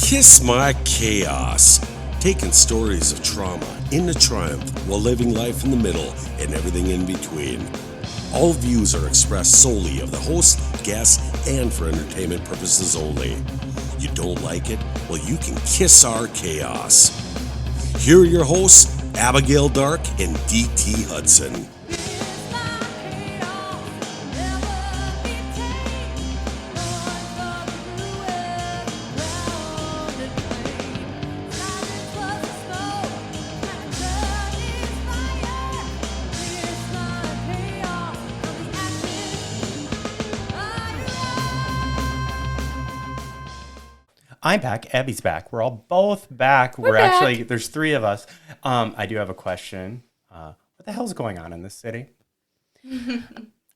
Kiss My Chaos. Taking stories of trauma into triumph while living life in the middle and everything in between. All views are expressed solely of the host, guests, and for entertainment purposes only. You don't like it? Well, you can kiss our chaos. Here are your hosts, Abigail Dark and D.T. Hudson. I'm back. Abby's back. We're all both back. We're back. Actually, there's three of us. I do have a question. What the hell's going on in this city?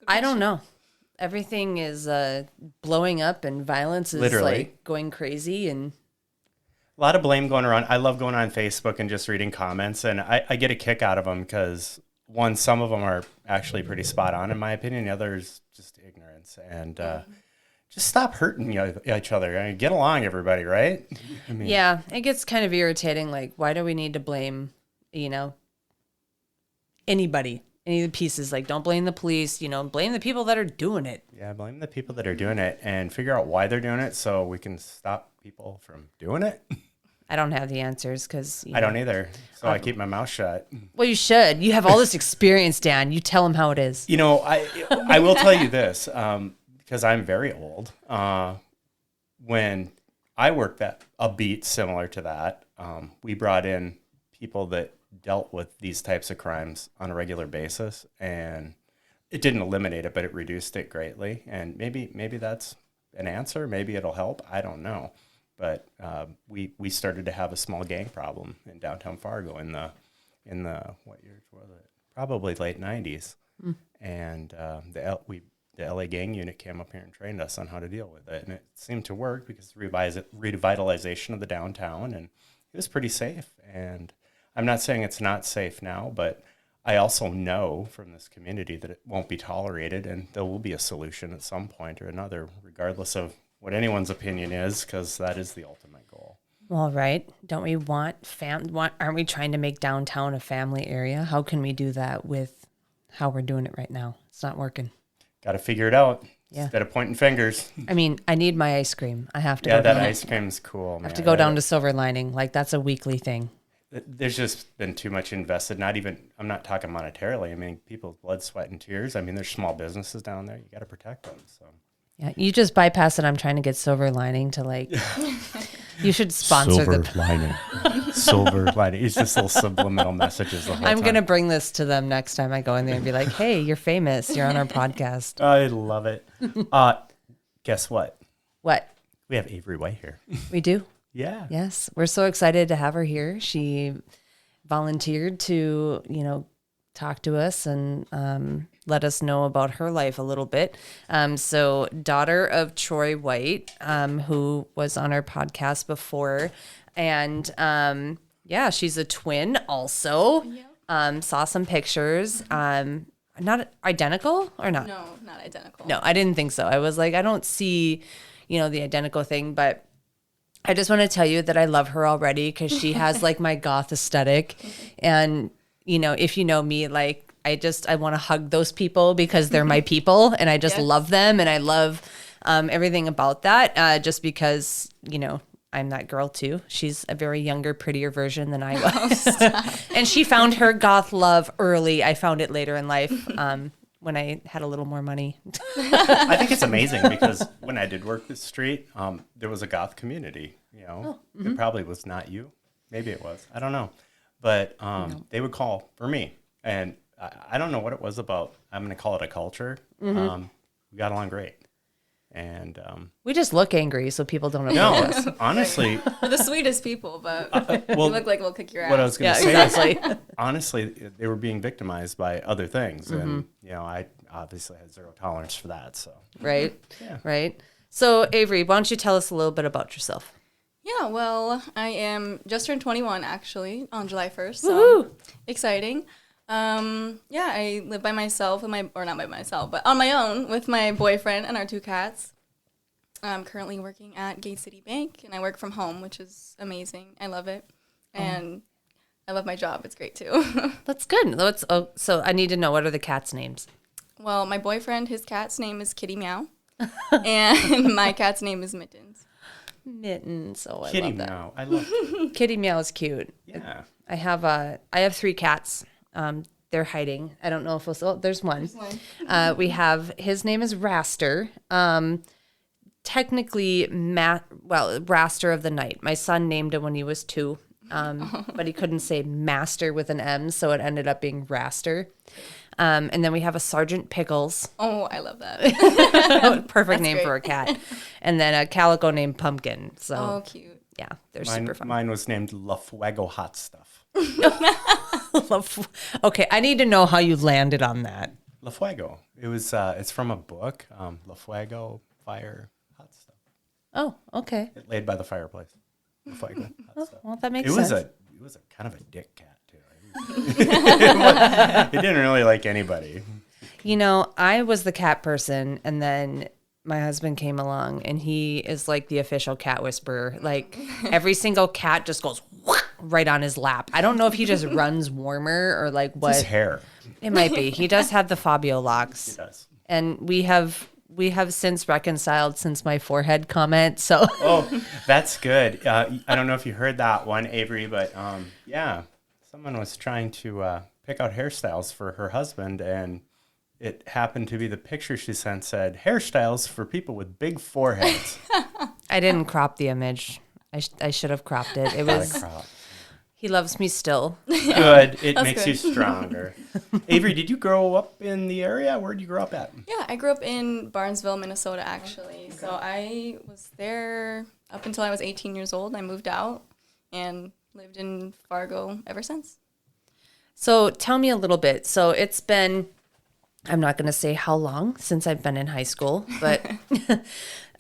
I don't know. Everything is blowing up and violence is like going crazy and a lot of blame going around. I love going on Facebook and just reading comments, and I get a kick out of them because one, some of them are actually pretty spot on in my opinion. The others just ignorance and. Just stop hurting each other. I mean, get along, everybody, right? I mean, yeah, it gets kind of irritating. Like, why do we need to blame, anybody, any of the pieces? Like, don't blame the police, blame the people that are doing it. Yeah, blame the people that are doing it and figure out why they're doing it so we can stop people from doing it. I don't have the answers because... I don't either, so I keep my mouth shut. Well, you should. You have all this experience, Dan. You tell them how it is. I will tell you this, because I'm very old. When I worked a beat similar to that, we brought in people that dealt with these types of crimes on a regular basis, and it didn't eliminate it, but it reduced it greatly. And maybe that's an answer. Maybe it'll help. I don't know. But we started to have a small gang problem in downtown Fargo in the what years was it? Probably late 90s. And the LA gang unit came up here and trained us on how to deal with it. And it seemed to work because revitalization of the downtown, and it was pretty safe. And I'm not saying it's not safe now, but I also know from this community that it won't be tolerated, and there will be a solution at some point or another, regardless of what anyone's opinion is, because that is the ultimate goal. Well, right. Don't we aren't we trying to make downtown a family area? How can we do that with how we're doing it right now? It's not working. Got to figure it out. Yeah. Instead of pointing fingers. I mean, I need my ice cream. I have to. Yeah, that ice cream's cool. I have to go down to Silver Lining. Like, that's a weekly thing. There's just been too much invested. I'm not talking monetarily. I mean, people's blood, sweat, and tears. I mean, there's small businesses down there. You got to protect them. So. Yeah, you just bypass it. I'm trying to get Silver Lining to you should sponsor Silver Lining. It's just little subliminal messages the whole time. I'm going to bring this to them next time I go in there and be like, hey, you're famous. You're on our podcast. I love it. Guess what? What? We have Avery White here. We do? Yeah. Yes. We're so excited to have her here. She volunteered to, talk to us and let us know about her life a little bit. So daughter of Troy White, who was on our podcast before. And she's a twin also. Yeah. Saw some pictures. Not identical or not? No, not identical. No, I didn't think so. I was like, I don't see, the identical thing, but I just want to tell you that I love her already because she has like my goth aesthetic. And, if you know me, like, I want to hug those people because they're my people and I just love them. And I love everything about that just because, I'm that girl too. She's a very younger, prettier version than I was. And she found her goth love early. I found it later in life when I had a little more money. I think it's amazing because when I did work this street, there was a goth community, It probably was not you. Maybe it was. I don't know. But they would call for me. And I don't know what it was about. I'm going to call it a culture. We got along great. And we just look angry so people don't know. No, honestly. We're the sweetest people, but we look like we'll kick your ass. What I was going to say exactly. is, honestly, they were being victimized by other things. And, I obviously had zero tolerance for that. So Right. Yeah. Right. So, Avery, why don't you tell us a little bit about yourself? Yeah, well, I am just turned 21, actually, on July 1st. So exciting. I live by myself, not by myself, but on my own with my boyfriend and our two cats. I'm currently working at Gate City Bank, and I work from home, which is amazing. I love it. And I love my job. It's great, too. That's good. So I need to know, what are the cats' names? Well, my boyfriend, his cat's name is Kitty Meow, and my cat's name is Mittens. Mittens. Oh, I Kitty love that. Meow. I love it. Kitty Meow is cute. Yeah. I have 3 cats. They're hiding. I don't know if there's one. His name is Raster. Technically, Raster of the Night. My son named him when he was 2, but he couldn't say master with an M, so it ended up being Raster. And then we have a Sergeant Pickles. Oh, I love that. Perfect name for a cat. And then a calico named Pumpkin. So, Oh, cute. yeah, they're super fun. Mine was named La Fuego Hot Stuff. Okay, I need to know how you landed on that. La Fuego. It was. It's from a book. La Fuego, fire, hot stuff. Oh, okay. It laid by the fireplace. La Fuego, hot stuff. Well, that makes It sense. was a kind of a dick cat too. It didn't really like anybody. You know, I was the cat person, and then my husband came along, and he is like the official cat whisperer. Like, every single cat just goes right on his lap. I don't know if he just runs warmer or like what. His hair. It might be. He does have the Fabio locks. He does. And we have since reconciled since my forehead comment. So Oh, that's good. I don't know if you heard that one, Avery, but yeah, someone was trying to pick out hairstyles for her husband, and it happened to be the picture she sent said hairstyles for people with big foreheads. I didn't crop the image. I should have cropped it. It was. He loves me still. Good. It That's makes good. you stronger. Avery, did you grow up in the area? Where did you grow up at? Yeah, I grew up in Barnesville, Minnesota, actually. So I was there up until I was 18 years old. I moved out and lived in Fargo ever since. So tell me a little bit. So it's been, I'm not going to say how long since I've been in high school, but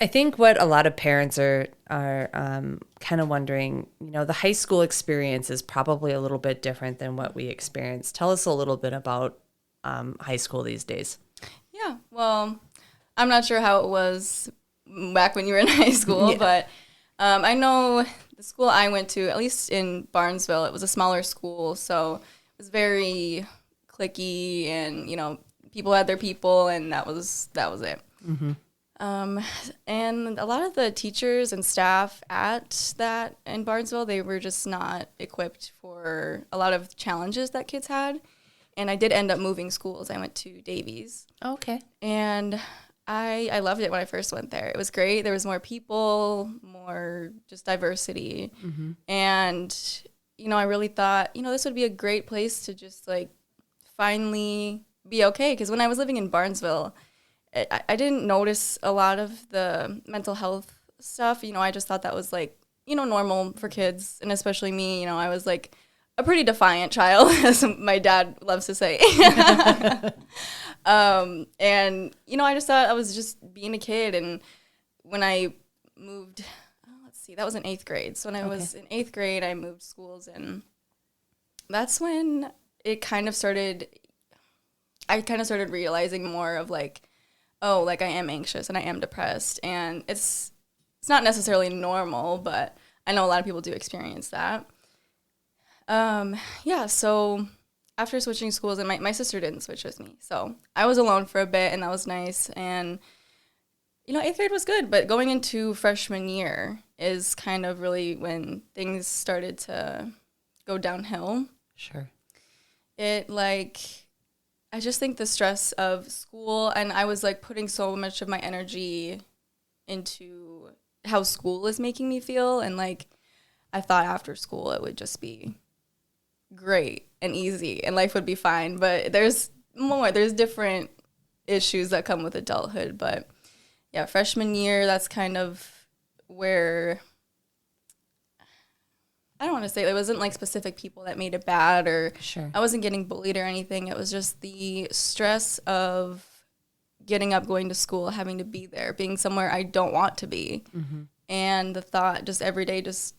I think what a lot of parents are kind of wondering, you know, the high school experience is probably a little bit different than what we experienced. Tell us a little bit about high school these days. Yeah, well, I'm not sure how it was back when you were in high school, Yeah. but I know the school I went to, at least in Barnesville, it was a smaller school, so it was very cliquey, and you know, people had their people, and that was it. Mm-hmm. And a lot of the teachers and staff at that in Barnesville, they were just not equipped for a lot of challenges that kids had. And I did end up moving schools. I went to Davies. Okay. And I loved it when I first went there. It was great. There was more people, more just diversity. Mm-hmm. And, you know, I really thought, you know, this would be a great place to just, like, finally be okay. Because when I was living in Barnesville, I didn't notice a lot of the mental health stuff. You know, I just thought that was, like, you know, normal for kids. And especially me, you know, I was, like, a pretty defiant child, as my dad loves to say. And, you know, I just thought I was just being a kid. And when I moved, that was in 8th grade. So when I was in 8th grade, I moved schools. And that's when it kind of started, I kind of started realizing more of, like, oh, like, I am anxious and I am depressed. And it's not necessarily normal, but I know a lot of people do experience that. Yeah, so after switching schools, and my sister didn't switch with me, so I was alone for a bit, and that was nice. And, you know, 8th grade was good, but going into freshman year is kind of really when things started to go downhill. Sure. I just think the stress of school, and I was, like, putting so much of my energy into how school is making me feel, and, like, I thought after school it would just be great and easy and life would be fine, but there's different issues that come with adulthood. But yeah, freshman year, that's kind of where, I don't want to say it wasn't like specific people that made it bad, or Sure. I wasn't getting bullied or anything. It was just the stress of getting up, going to school, having to be there, being somewhere I don't want to be. Mm-hmm. And the thought just every day, just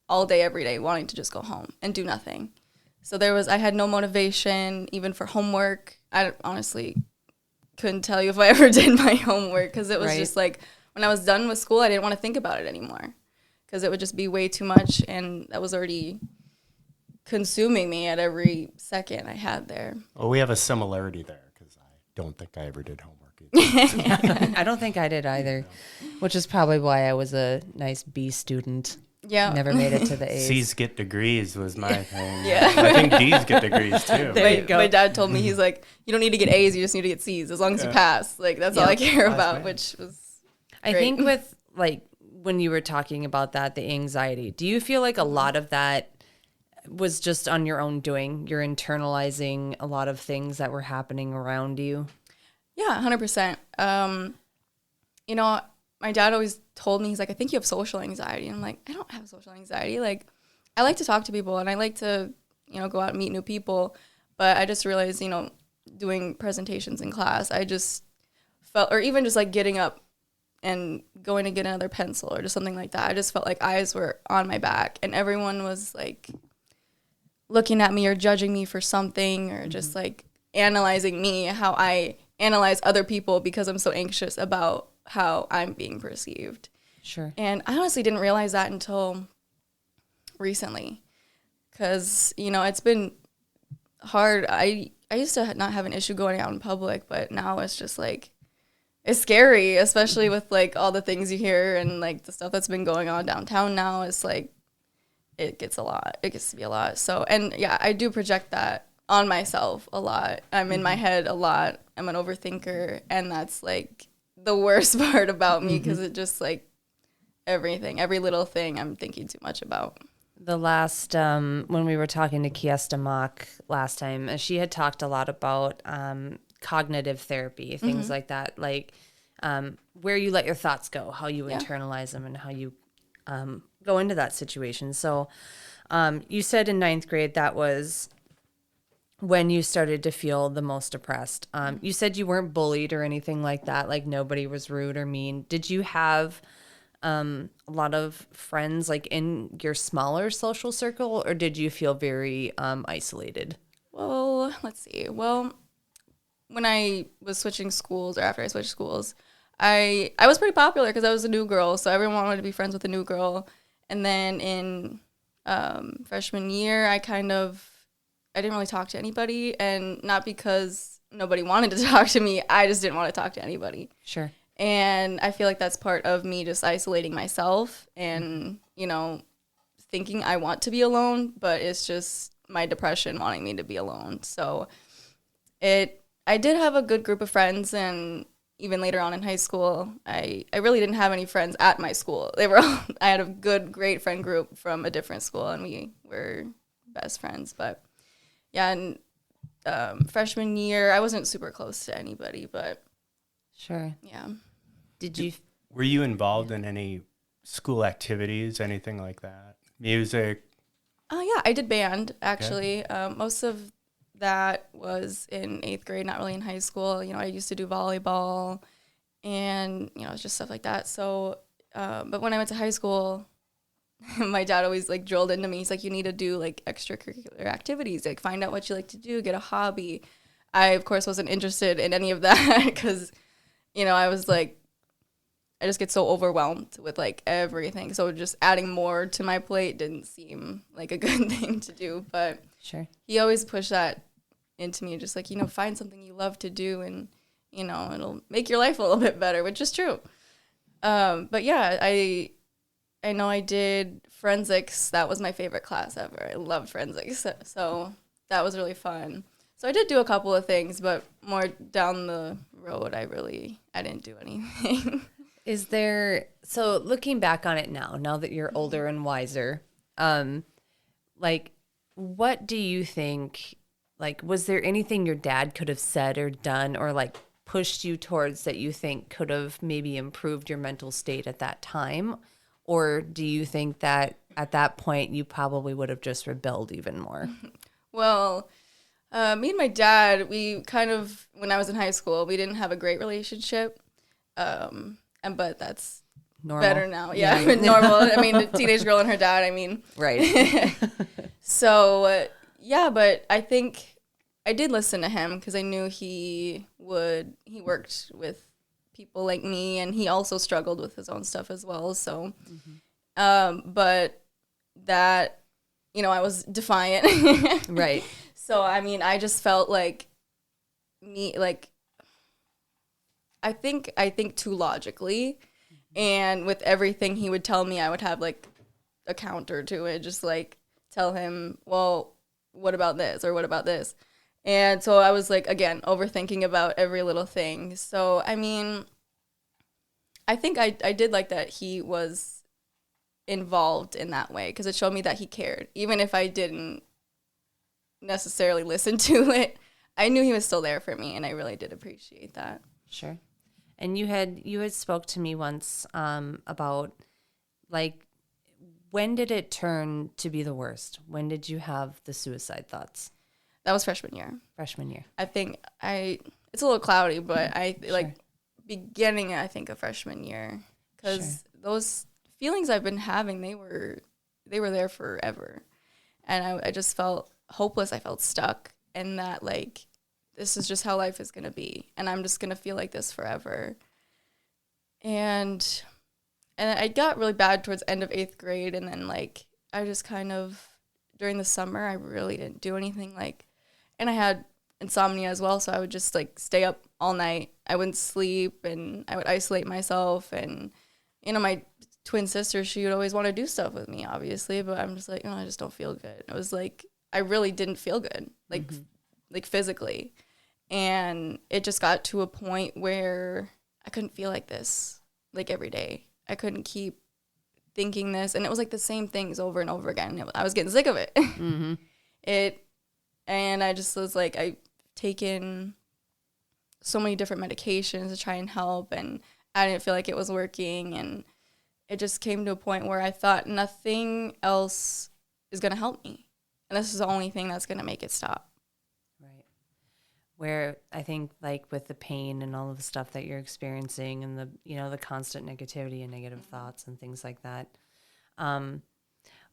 all day, every day, wanting to just go home and do nothing. So I had no motivation even for homework. I honestly couldn't tell you if I ever did my homework, because it was Right. just like when I was done with school, I didn't want to think about it anymore because it would just be way too much, and that was already consuming me at every second I had there. Well, we have a similarity there because I don't think I ever did homework either. I don't think I did either, which is probably why I was a nice B student. Yeah. Never made it to the A's. C's get degrees was my thing. Yeah. I think D's get degrees too. There you go. My dad told me, he's like, you don't need to get A's, you just need to get C's as long as you pass. Like, that's all I care about, which was I great. think with like when you were talking about that, the anxiety, do you feel like a lot of that was just on your own doing? You're internalizing a lot of things that were happening around you? Yeah, 100%. You know, my dad always told me, he's like, I think you have social anxiety. And I'm like, I don't have social anxiety. Like, I like to talk to people and I like to, you know, go out and meet new people. But I just realized, you know, doing presentations in class, I just felt, or even just like getting up and going to get another pencil or just something like that, I just felt like eyes were on my back and everyone was like looking at me or judging me for something or just like analyzing me, how I analyze other people because I'm so anxious about how I'm being perceived. Sure. And I honestly didn't realize that until recently because, you know, it's been hard. I used to not have an issue going out in public, but now it's just like, it's scary, especially with like all the things you hear and like the stuff that's been going on downtown now. It's like, it gets a lot. It gets to be a lot. So, and yeah, I do project that on myself a lot. I'm in my head a lot. I'm an overthinker. And that's like the worst part about me because it just like everything, every little thing I'm thinking too much about. The last, when we were talking to Kiesta Mock last time, she had talked a lot about cognitive therapy, things like that, like where you let your thoughts go, how you internalize them and how you go into that situation. So you said in 9th grade that was when you started to feel the most depressed. You said you weren't bullied or anything like that, like nobody was rude or mean. Did you have a lot of friends like in your smaller social circle, or did you feel very isolated? Well, let's see. Well, when I was switching schools or after I switched schools, I was pretty popular because I was a new girl, so everyone wanted to be friends with a new girl. And then in freshman year, I didn't really talk to anybody, and not because nobody wanted to talk to me, I just didn't want to talk to anybody. Sure. And I feel like that's part of me just isolating myself and, you know, thinking I want to be alone, but it's just my depression wanting me to be alone. So I did have a good group of friends, and even later on in high school, I really didn't have any friends at my school. I had a great friend group from a different school, and we were best friends. But yeah, and freshman year, I wasn't super close to anybody, but Sure. yeah. Were you involved in any school activities, anything like that? Music? Oh, yeah, I did band, actually. Most of that was in 8th grade, not really in high school. You know, I used to do volleyball and, you know, it's just stuff like that. So, but when I went to high school, my dad always, like, drilled into me. He's like, you need to do, like, extracurricular activities. Like, find out what you like to do, get a hobby. I, of course, wasn't interested in any of that because, you know, I was, like, I just get so overwhelmed with, like, everything. So just adding more to my plate didn't seem like a good thing to do. But Sure. he always pushed that into me, just like, you know, find something you love to do and, you know, it'll make your life a little bit better, which is true. But, yeah, I know I did forensics. That was my favorite class ever. I loved forensics. So that was really fun. So I did do a couple of things, but more down the road, I didn't do anything. Is there, so looking back on it now that you're older and wiser, like, what do you think, like, was there anything your dad could have said or done or, like, pushed you towards that you think could have maybe improved your mental state at that time? Or do you think that at that point you probably would have just rebelled even more? Well, me and my dad, we kind of, when I was in high school, we didn't have a great relationship. But that's Normal. better now. Yeah, normal. I mean, a teenage girl and her dad, I mean. Right. So, yeah, but I think I did listen to him because I knew he worked with people like me, and he also struggled with his own stuff as well. So, but that, you know, I was defiant. Right. So, I mean, I just felt like I think too logically, and with everything he would tell me, I would have like a counter to it, just like tell him, well, what about this or what about this? And so I was like, again, overthinking about every little thing. So, I mean, I think I did like that he was involved in that way, because it showed me that he cared. Even if I didn't necessarily listen to it, I knew he was still there for me, and I really did appreciate that. Sure. And you had spoke to me once about, like, when did it turn to be the worst? When did you have the suicide thoughts? That was freshman year. Freshman year. I think it's a little cloudy, but Sure. like beginning, I think, of freshman year, because those feelings I've been having, they were there forever, and I just felt hopeless. I felt stuck, and that like this is just how life is gonna be, and I'm just gonna feel like this forever. And I got really bad towards the end of 8th grade, and then like I just kind of during the summer I really didn't do anything, like, and I had insomnia as well, so I would just like stay up all night. I wouldn't sleep, and I would isolate myself. And you know, my twin sister, she would always want to do stuff with me, obviously, but I'm just like, oh, I just don't feel good. It was like I really didn't feel good, like like physically, and it just got to a point where I couldn't feel like this like every day. I couldn't keep thinking this, and it was like the same things over and over again. I was getting sick of it. And I just was like, I've taken so many different medications to try and help, and I didn't feel like it was working. And it just came to a point where I thought nothing else is going to help me, and this is the only thing that's going to make it stop. Right. Where I think, like, with the pain and all of the stuff that you're experiencing, and the, you know, the constant negativity and negative thoughts and things like that,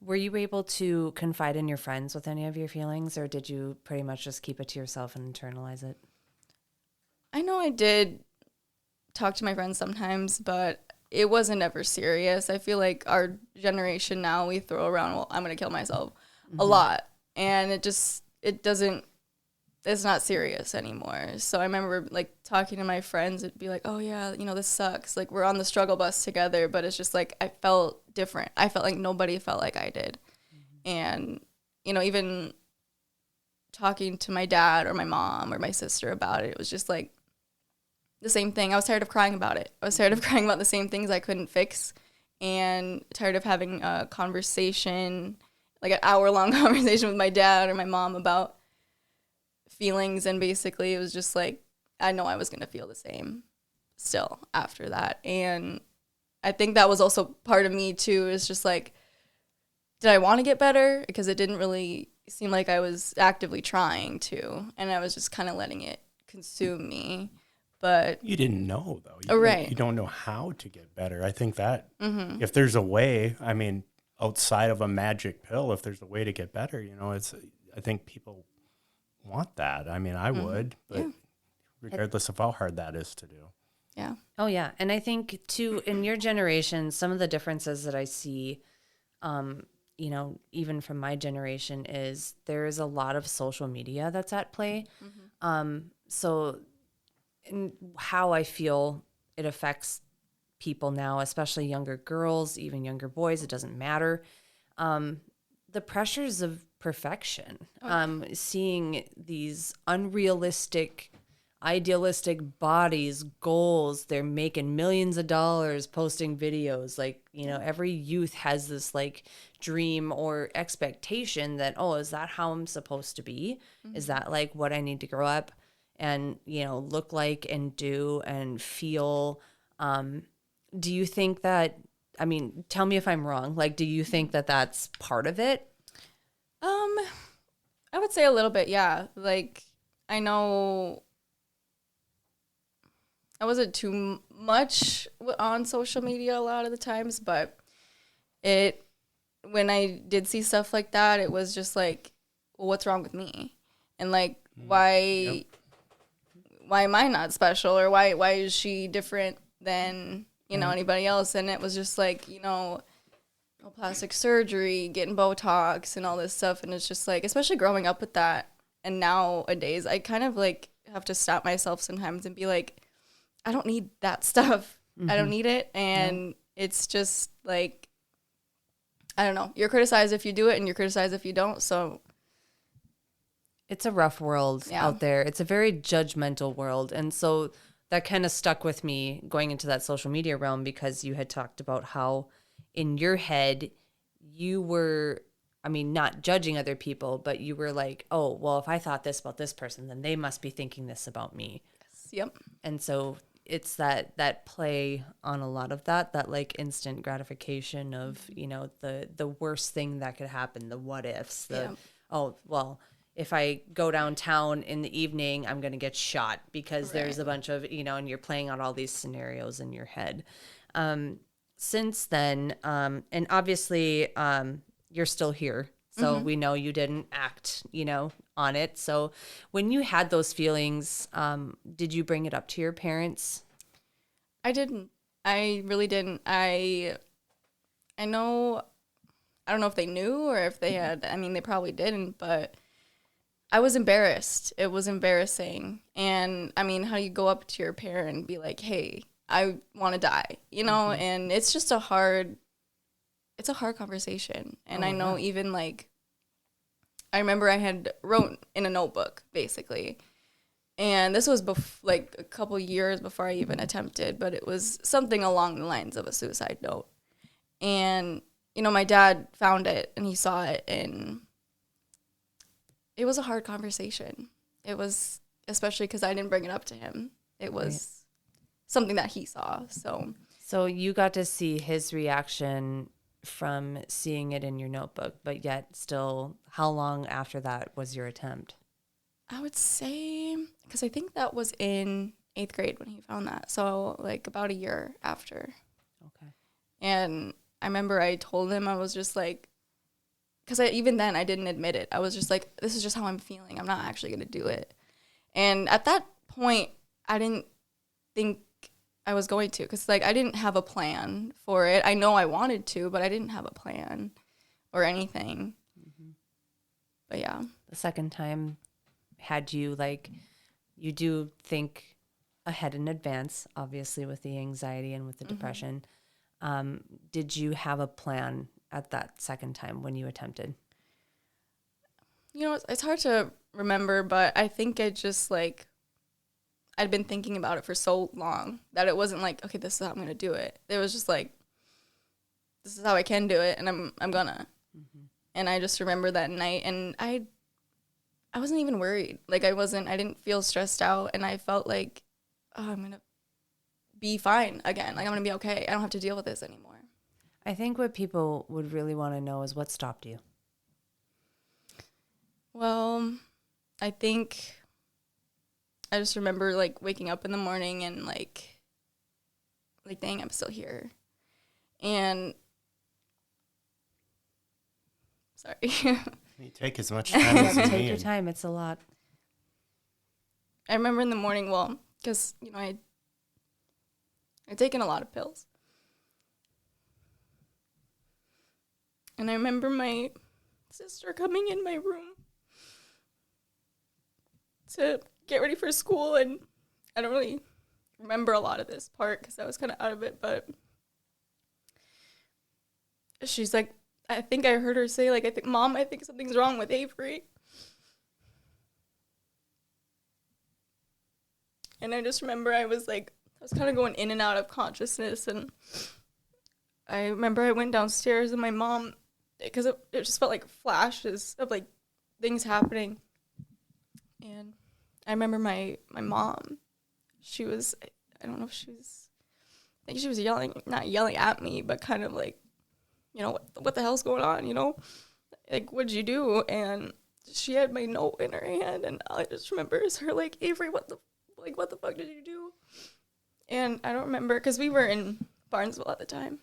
were you able to confide in your friends with any of your feelings, or did you pretty much just keep it to yourself and internalize it? I know I did talk to my friends sometimes, but it wasn't ever serious. I feel like our generation now, we throw around, well, I'm going to kill myself a lot. And it's not serious anymore. So I remember like talking to my friends, it'd be like, oh yeah, you know, this sucks. Like we're on the struggle bus together, but it's just like I felt different. I felt like nobody felt like I did. And, you know, even talking to my dad or my mom or my sister about it, it was just like the same thing. I was tired of crying about it. I was tired of crying about the same things I couldn't fix, and tired of having a conversation, like an hour-long conversation with my dad or my mom about feelings. And basically it was just like, I know I was going to feel the same still after that. And I think that was also part of me too, is just like, did I want to get better? Because it didn't really seem like I was actively trying to, and I was just kind of letting it consume me. But You didn't know, though. Right. You don't know how to get better. I think that if there's a way, I mean, outside of a magic pill, if there's a way to get better, you know, I think people want that. I mean, I would, but regardless of how hard that is to do. yeah. Oh, yeah. And I think, too, in your generation, some of the differences that I see, you know, even from my generation, is there is a lot of social media that's at play. So and how I feel it affects people now, especially younger girls, even younger boys, it doesn't matter. The pressures of perfection, seeing these unrealistic, idealistic bodies, goals, they're making millions of dollars posting videos. Like, you know, every youth has this like dream or expectation that, oh, is that how I'm supposed to be? Is that like what I need to grow up and, you know, look like and do and feel? Do you think that, I mean, tell me if I'm wrong. Like, do you think that that's part of it? I would say a little bit, yeah. Like, I know I wasn't too much on social media a lot of the times, but when I did see stuff like that, it was just like, well, what's wrong with me? And like, why why am I not special, or why is she different than, you know, anybody else? And it was just like, you know, plastic surgery, getting Botox and all this stuff. And it's just like, especially growing up with that, and nowadays I kind of like have to stop myself sometimes and be like, I don't need that stuff. I don't need it. And it's just like, I don't know. You're criticized if you do it, and you're criticized if you don't. So it's a rough world out there. It's a very judgmental world. And so that kind of stuck with me going into that social media realm, because you had talked about how in your head you were, I mean, not judging other people, but you were like, oh, well, if I thought this about this person, then they must be thinking this about me. Yep. And so it's that play on a lot of that like instant gratification of, you know, the worst thing that could happen, the what ifs, oh, well, if I go downtown in the evening, I'm going to get shot because there's a bunch of, you know, and you're playing out all these scenarios in your head. Since then, and obviously you're still here. So we know you didn't act, you know, on it. So when you had those feelings, did you bring it up to your parents? I didn't. I really didn't. I know, I don't know if they knew or if they had, I mean, they probably didn't, but I was embarrassed. It was embarrassing. And I mean, how do you go up to your parent and be like, hey, I want to die, you know? And it's just a hard conversation. And I know even like, I remember I had wrote in a notebook basically, and this was like a couple years before I even attempted, but it was something along the lines of a suicide note. And, you know, my dad found it and he saw it, and it was a hard conversation. It was, especially because I didn't bring it up to him. It was something that he saw. So you got to see his reaction from seeing it in your notebook, but yet still, how long after that was your attempt? I would say, because I think that was in 8th grade when he found that. So like about a year after. Okay. And I remember I told him, I was just like, because even then I didn't admit it. I was just like, this is just how I'm feeling. I'm not actually going to do it. And at that point, I didn't think I was going to, because like I didn't have a plan for it. I know I wanted to, but I didn't have a plan or anything. But yeah. The second time, had you like, you do think ahead in advance, obviously with the anxiety and with the depression. Did you have a plan at that second time when you attempted? You know, it's hard to remember, but I think it just like, I'd been thinking about it for so long that it wasn't like, okay, this is how I'm going to do it. It was just like, this is how I can do it, and I'm gonna. And I just remember that night, and I wasn't even worried. Like I didn't feel stressed out, and I felt like, oh, I'm going to be fine again. Like I'm going to be okay. I don't have to deal with this anymore. I think what people would really want to know is what stopped you. Well, I think I just remember like waking up in the morning and like dang, I'm still here. And sorry. You take as much time as you Take need. your time. It's a lot. I remember in the morning, well, because, you know, I'd taken a lot of pills. And I remember my sister coming in my room to get ready for school, and I don't really remember a lot of this part because I was kind of out of it, but she's like, I think I heard her say, like, Mom, I think something's wrong with Avery. And I just remember I was kind of going in and out of consciousness, and I remember I went downstairs, and my mom, because it just felt like flashes of, like, things happening. And I remember my mom, she was, I don't know if she was, I think she was yelling, not yelling at me, but kind of like, you know, what the hell's going on, you know? Like, what'd you do? And she had my note in her hand, and all I just remember is her like, Avery, what the fuck did you do? And I don't remember, because we were in Barnesville at the time.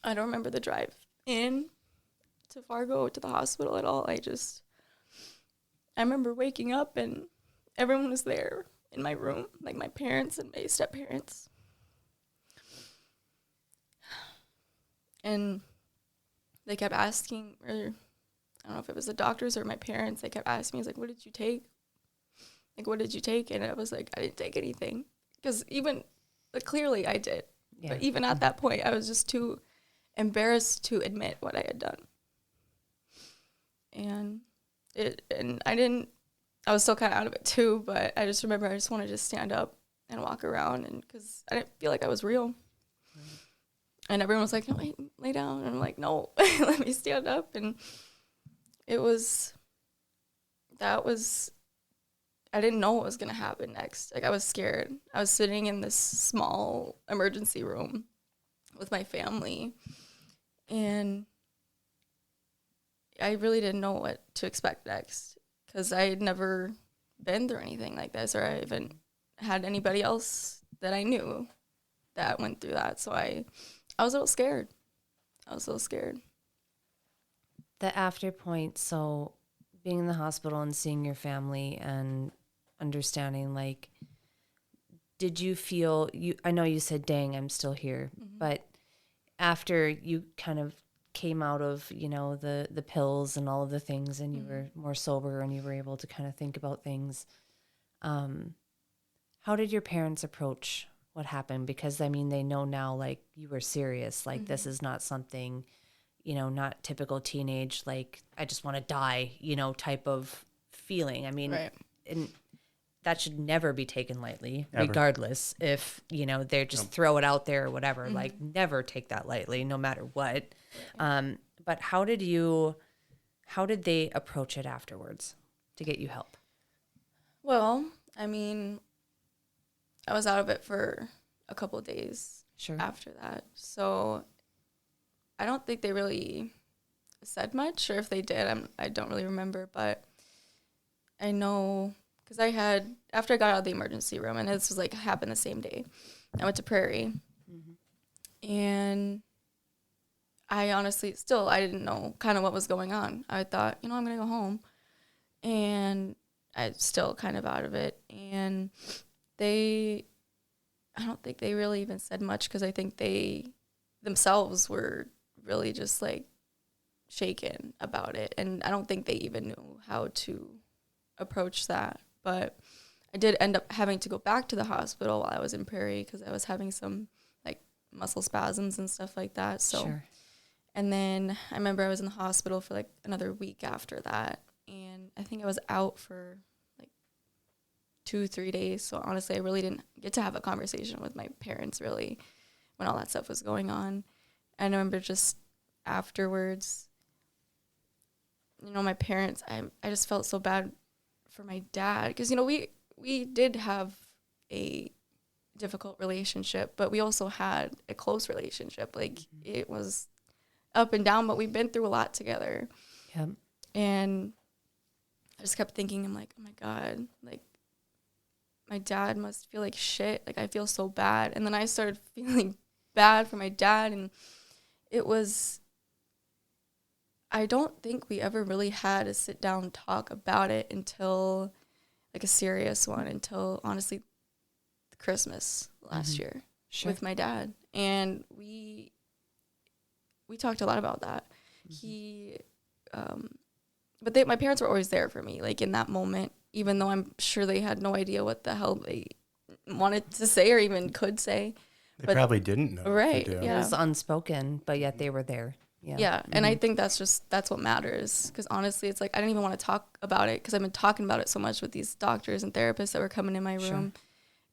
I don't remember the drive in to Fargo to the hospital at all. I remember waking up and everyone was there. in my room, like my parents and my step-parents. And they kept asking, or I don't know if it was the doctors or my parents, they kept asking me, like, what did you take? Like, what did you take? And I was like, I didn't take anything. Because even, like, clearly I did. Yeah. But even at that point, I was just too embarrassed to admit what I had done. And I was still kind of out of it too, but I just remember I just wanted to stand up and walk around, and because I didn't feel like I was real. Right. And everyone was like, no, wait, lay down. And I'm like, no, let me stand up. And I didn't know what was going to happen next. Like, I was scared. I was sitting in this small emergency room with my family, and I really didn't know what to expect next, because I had never been through anything like this, or I haven't had anybody else that I knew that went through that. So I was a little scared. The after point, so being in the hospital and seeing your family and understanding, like, did you feel, I know you said, dang, I'm still here, but after you kind of came out of, the pills and all of the things, and you were more sober and you were able to kind of think about things, how did your parents approach what happened? Because, I mean, they know now, like, you were serious, like, this is not something, not typical teenage, like, I just want to die, type of feeling. I mean, right. And that should never be taken lightly, ever. Regardless if, they're just throw it out there or whatever, like, never take that lightly, no matter what. But how did they approach it afterwards to get you help? Well, I mean, I was out of it for a couple of days after that. So I don't think they really said much, or if they did, I don't really remember. But I know, because after I got out of the emergency room, and this was like happened the same day, I went to Prairie. And I honestly, I didn't know kind of what was going on. I thought, I'm going to go home. And I'm still kind of out of it. And I don't think they really even said much, because I think they themselves were really just like shaken about it. And I don't think they even knew how to approach that. But I did end up having to go back to the hospital while I was in Prairie, because I was having some like muscle spasms and stuff like that. So, and then I remember I was in the hospital for like another week after that. And I think I was out for 2-3 days. So honestly, I really didn't get to have a conversation with my parents really when all that stuff was going on. And I remember just afterwards, my parents, I just felt so bad for my dad, because we did have a difficult relationship, but we also had a close relationship. Like, it was up and down, but we've been through a lot together. Yep. And I just kept thinking, I'm like, oh my God, like, my dad must feel like shit. Like, I feel so bad. And then I started feeling bad for my dad. And I don't think we ever really had a sit down talk about it until, like, a serious one, until honestly Christmas last year with my dad. And we talked a lot about that. But my parents were always there for me, like, in that moment, even though I'm sure they had no idea what the hell they wanted to say or even could say. They probably didn't know. Right. Yeah. It was unspoken, but yet they were there. Yeah. Yeah. And I think that's what matters. Because honestly, it's like, I didn't even want to talk about it, because I've been talking about it so much with these doctors and therapists that were coming in my room.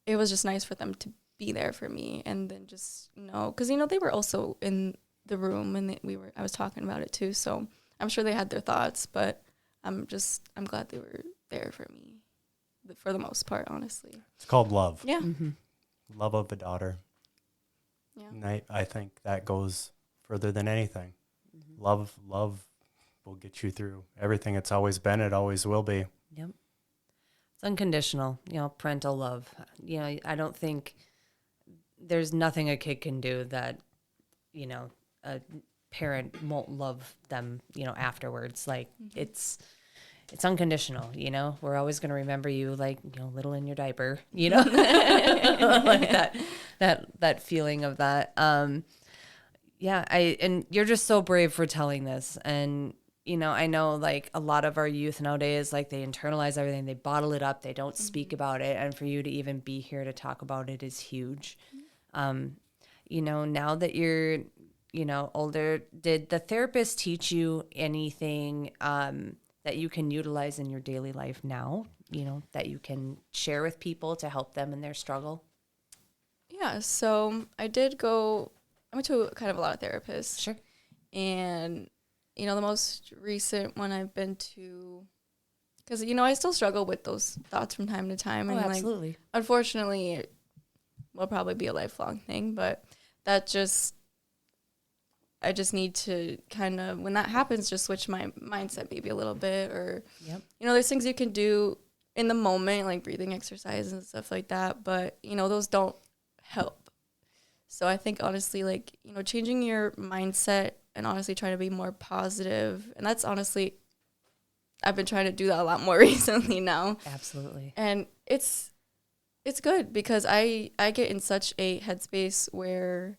It was just nice for them to be there for me. And then just know, because, they were also in the room, and I was talking about it too. So I'm sure they had their thoughts, but I'm glad they were there for me for the most part, honestly. It's called love. Yeah. Love of a daughter. Yeah. And I think that goes further than anything. Love will get you through everything. It's always been, it always will be. Yep. It's unconditional, parental love. I don't think there's nothing a kid can do that, a parent won't love them, afterwards. Like, it's unconditional, you know, we're always going to remember you like, you know, little in your diaper, you know, like that feeling of that. Yeah. And you're just so brave for telling this. And, you know, I know like a lot of our youth nowadays, like they internalize everything, they bottle it up, they don't speak about it. And for you to even be here to talk about it is huge. You know, now that you're, you know, older, did the therapist teach you anything that you can utilize in your daily life now, you know, that you can share with people to help them in their struggle? Yeah, so I went to kind of a lot of therapists. Sure. And, you know, the most recent one I've been to, because, you know, I still struggle with those thoughts from time to time. And, absolutely. like, unfortunately, it will probably be a lifelong thing, but I just need to kind of, when that happens, just switch my mindset maybe a little bit. Or, you know, there's things you can do in the moment, like breathing exercises and stuff like that. But, you know, those don't help. So I think, honestly, like, you know, changing your mindset and honestly trying to be more positive. And that's honestly, I've been trying to do that a lot more recently now. Absolutely. And it's good because I get in such a headspace where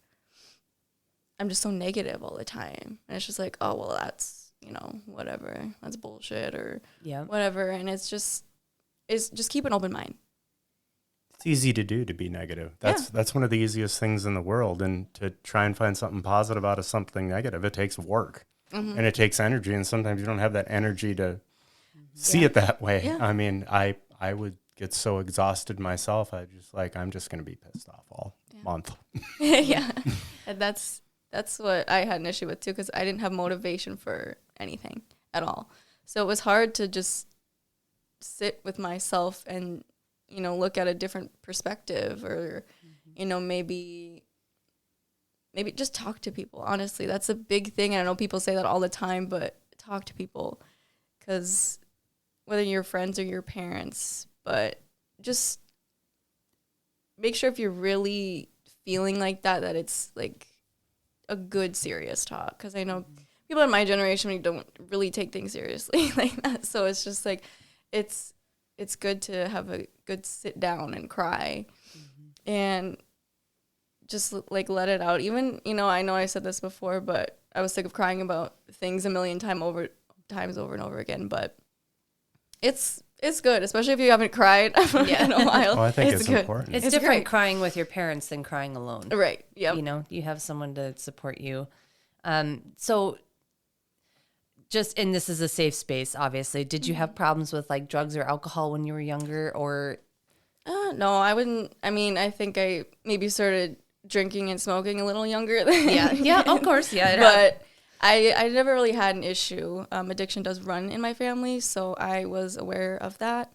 I'm just so negative all the time. And it's just like, oh, well, that's, you know, whatever. That's bullshit or whatever. And it's just keep an open mind. It's easy to do, to be negative. That's one of the easiest things in the world. And to try and find something positive out of something negative, it takes work and it takes energy. And sometimes you don't have that energy to see it that way. Yeah. I mean, I would get so exhausted myself. I'm just going to be pissed off all month. Yeah. And that's what I had an issue with too, because I didn't have motivation for anything at all. So it was hard to just sit with myself and, you know, look at a different perspective or, you know, maybe just talk to people. Honestly, that's a big thing. And I know people say that all the time, but talk to people, because whether you're friends or your parents, but just make sure if you're really feeling like that it's like a good, serious talk. Because I know people in my generation don't really take things seriously like that. So it's just like, it's good to have a good sit down and cry and just like let it out. Even, you know I said this before, but I was sick of crying about things a million times over and over again. But it's good, especially if you haven't cried in a while. Well, I think it's good. important. It's different great. Crying with your parents than crying alone. Right. Yeah. You know, you have someone to support you. So just, and this is a safe space, obviously. Did you have problems with like drugs or alcohol when you were younger, or? No, I wouldn't. I mean, I think I maybe started drinking and smoking a little younger than Yeah, of course. Yeah. But I never really had an issue. Addiction does run in my family, so I was aware of that.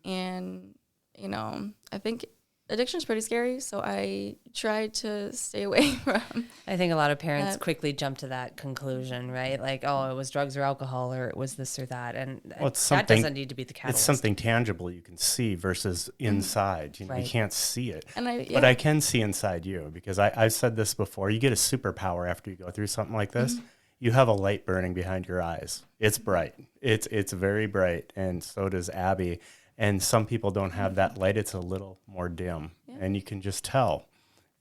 And, you know, I think addiction is pretty scary, so I tried to stay away from. I think a lot of parents quickly jump to that conclusion, right? Like, oh, it was drugs or alcohol, or it was this or that. And that doesn't need to be the catalyst. It's something tangible you can see versus inside. You know, Right. You can't see it. And But I can see inside you, because I've said this before. You get a superpower after you go through something like this. You have a light burning behind your eyes. It's bright. It's very bright, and so does Abby. And some people don't have that light. It's a little more dim, and you can just tell.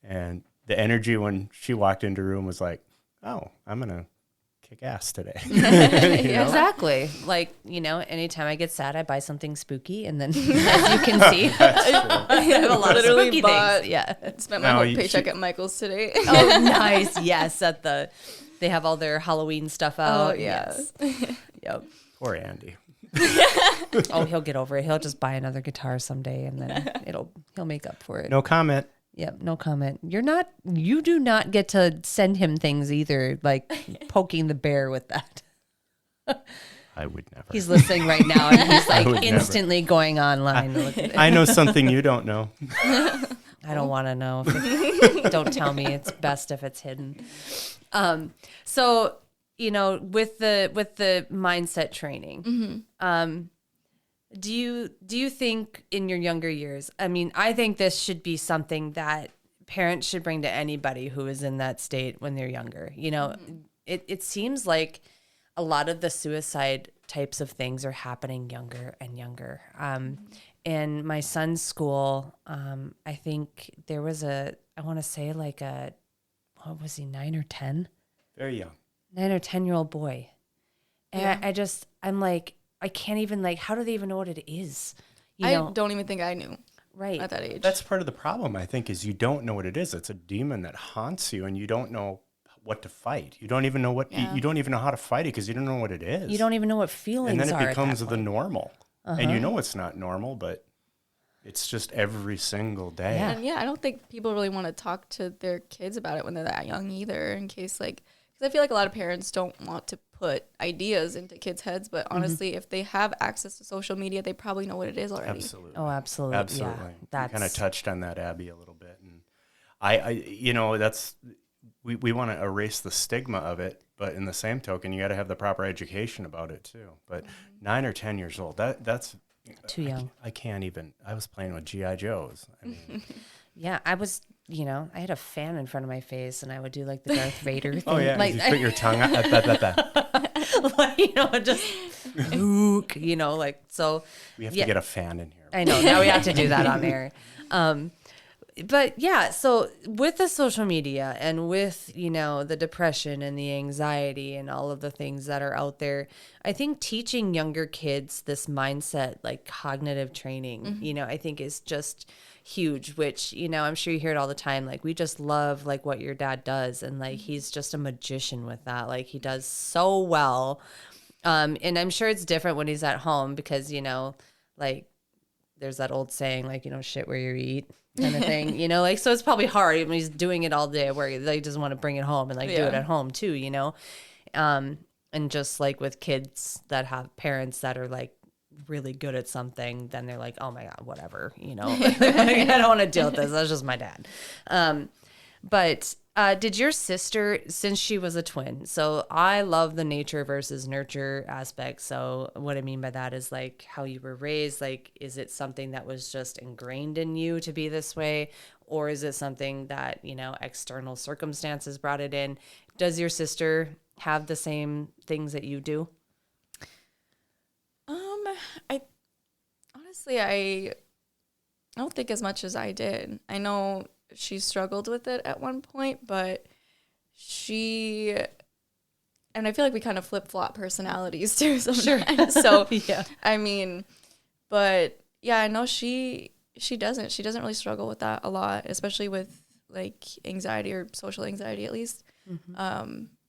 And the energy when she walked into the room was like, oh, I'm going to kick ass today. You know? Exactly. Like, you know, anytime I get sad, I buy something spooky. And then, as you can see, I have a lot of spooky things. Yeah. Spent my whole paycheck at Michael's today. Oh, nice. Yes. They have all their Halloween stuff out. Oh, yeah. Yes. Yep. Poor Andy. Oh, he'll get over it. He'll just buy another guitar someday, and then he'll make up for it. No comment. Yep, no comment. You do not get to send him things either, like poking the bear with that. I would never. He's listening right now, and he's like instantly going online to look at it. I know something you don't know. I don't want to know. Don't tell me. It's best if it's hidden. So, you know, with the mindset training, do you think in your younger years, I mean, I think this should be something that parents should bring to anybody who is in that state when they're younger. You know, it seems like a lot of the suicide types of things are happening younger and younger. In my son's school, I think there was I want to say like what was he, 9 or 10? Very young. 9 or 10-year-old boy. And Yeah. I'm like, I can't even, like, how do they even know what it is? You I know, don't even think I knew right. at that age. That's part of the problem, I think, is you don't know what it is. It's a demon that haunts you, and you don't know what to fight. You don't even know you don't even know how to fight it because you don't know what it is. You don't even know what feelings and then are it becomes at that the point. normal. And you know it's not normal, but it's just every single day. Yeah. And I don't think people really want to talk to their kids about it when they're that young either, in case because I feel like a lot of parents don't want to put ideas into kids' heads, but honestly, if they have access to social media, they probably know what it is already. Absolutely. Oh, absolutely. Absolutely. Yeah. You That's kind of touched on that, Abby, a little bit. And I that's, we want to erase the stigma of it, but in the same token, you got to have the proper education about it too. But 9 or 10 years old, that's too young. I can't even, I was playing with G.I. Joes. I mean, Yeah, I was, I had a fan in front of my face and I would do like the Darth Vader thing. oh yeah, Like, you put your tongue out, like, just Luke, like, so. we have Yeah. to get a fan in here. I know, now we have to do that on air. But yeah, so with the social media and with, the depression and the anxiety and all of the things that are out there, I think teaching younger kids this mindset, like cognitive training, I think is just huge, which, I'm sure you hear it all the time. Like, we just love like what your dad does. And like, he's just a magician with that. Like, he does so well. And I'm sure it's different when he's at home because, like there's that old saying, like, shit where you eat kind of thing, like, so it's probably hard when he's doing it all day where he doesn't want to bring it home and like do it at home too, and just like with kids that have parents that are like really good at something, then they're like, oh my God, whatever, Like, I don't want to deal with this. That's just my dad. But did your sister, since she was a twin, so I love the nature versus nurture aspect. So what I mean by that is like how you were raised. Like, is it something that was just ingrained in you to be this way? Or is it something that, external circumstances brought it in? Does your sister have the same things that you do? I honestly, I don't think as much as I did. I know she struggled with it at one point, but and I feel like we kind of flip-flop personalities too sometimes. Sure. So, Yeah. I mean, but yeah, I know she doesn't really struggle with that a lot, especially with like anxiety or social anxiety at least.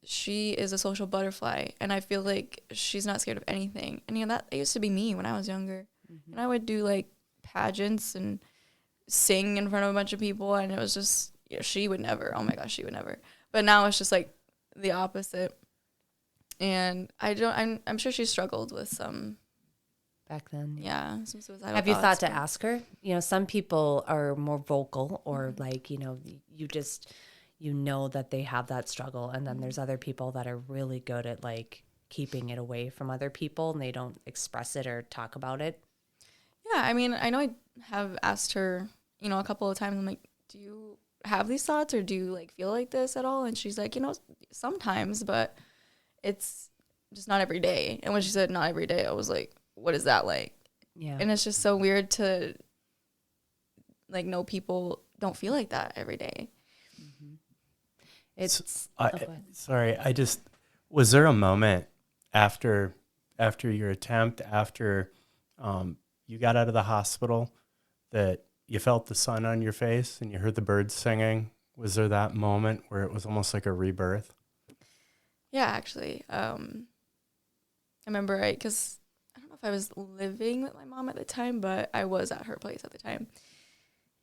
She is a social butterfly, and I feel like she's not scared of anything. And that used to be me when I was younger. And I would do like pageants and sing in front of a bunch of people, and it was just she would never. Oh my gosh, she would never. But now it's just like the opposite. And I'm sure she struggled with some Back then. some suicidal Have you thoughts, thought to but- ask her? Some people are more vocal or like, you just, that they have that struggle. And then there's other people that are really good at like keeping it away from other people and they don't express it or talk about it. Yeah, I mean, I know I have asked her, a couple of times, I'm like, do you have these thoughts or do you like feel like this at all? And she's like, sometimes, but it's just not every day. And when she said not every day, I was like, what is that like? Yeah. And it's just so weird to like know people don't feel like that every day. It's Sorry, was there a moment after your attempt, after you got out of the hospital, that you felt the sun on your face and you heard the birds singing? Was there that moment where it was almost like a rebirth? Yeah, actually. I remember because I don't know if I was living with my mom at the time, but I was at her place at the time.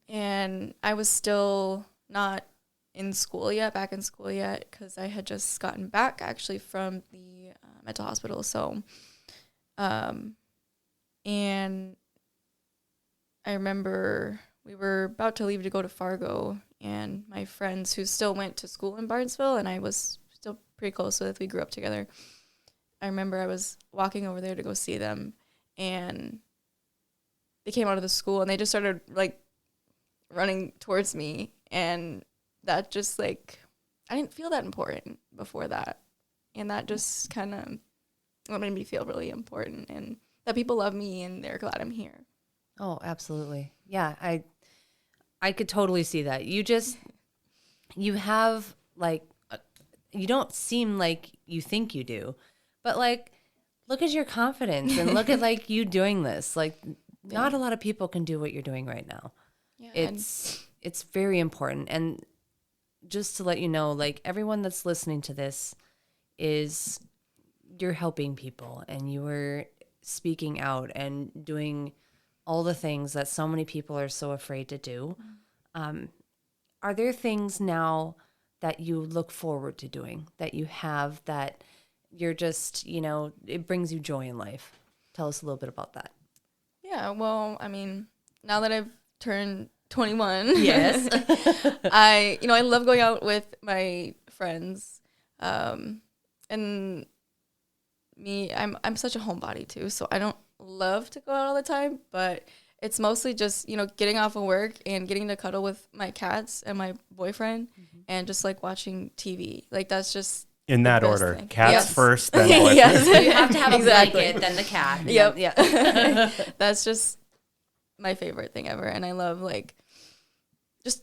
And I was still not back in school yet, because I had just gotten back actually from the mental hospital. So, and I remember we were about to leave to go to Fargo, and my friends who still went to school in Barnesville, and I was still pretty close with, we grew up together. I remember I was walking over there to go see them, and they came out of the school, and they just started like running towards me, and that just like, I didn't feel that important before that, and that just kind of what made me feel really important and that people love me and they're glad I'm here. Oh, absolutely. Yeah, I could totally see that. You have like you don't seem like you think you do, but like look at your confidence and look at like you doing this. Like not a lot of people can do what you're doing right now. Yeah, It's very important. And just to let you know, like everyone that's listening to this is you're helping people and you are speaking out and doing all the things that so many people are so afraid to do. Are there things now that you look forward to doing that you have that you're just, it brings you joy in life? Tell us a little bit about that. Yeah, well, I mean, now that I've turned 21, Yes. I love going out with my friends. And me, I'm such a homebody too, so I don't love to go out all the time, but it's mostly just, getting off of work and getting to cuddle with my cats and my boyfriend and just like watching TV. Like that's just In that best order. thing. Cats Yes. first, then boyfriend. Yes. So you have to have a Exactly. blanket, then the cat. Yep. Yeah. That's just my favorite thing ever. And I love like just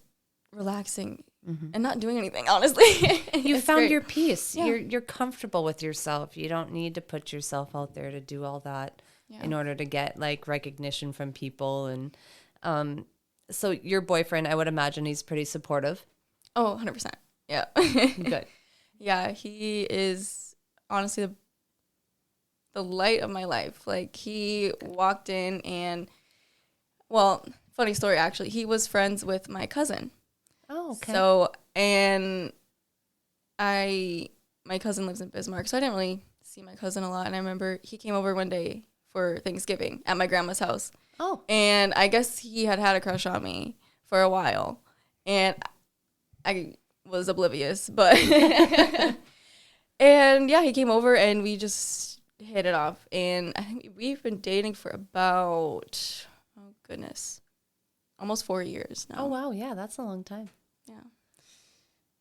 relaxing and not doing anything, honestly. You It's found great. your peace. Yeah. You're comfortable with yourself. You don't need to put yourself out there to do all that in order to get like recognition from people. And so your boyfriend, I would imagine he's pretty supportive. Oh, 100%. Yeah. Good. Yeah, he is honestly the light of my life. Like he walked in and, well, funny story actually. He was friends with my cousin. Oh, okay. So, and my cousin lives in Bismarck, so I didn't really see my cousin a lot. And I remember he came over one day for Thanksgiving at my grandma's house. Oh. And I guess he had a crush on me for a while. And I was oblivious, but and yeah, he came over and we just hit it off. And I think we've been dating for about, oh goodness, almost 4 years now. Oh, wow. Yeah, that's a long time. Yeah.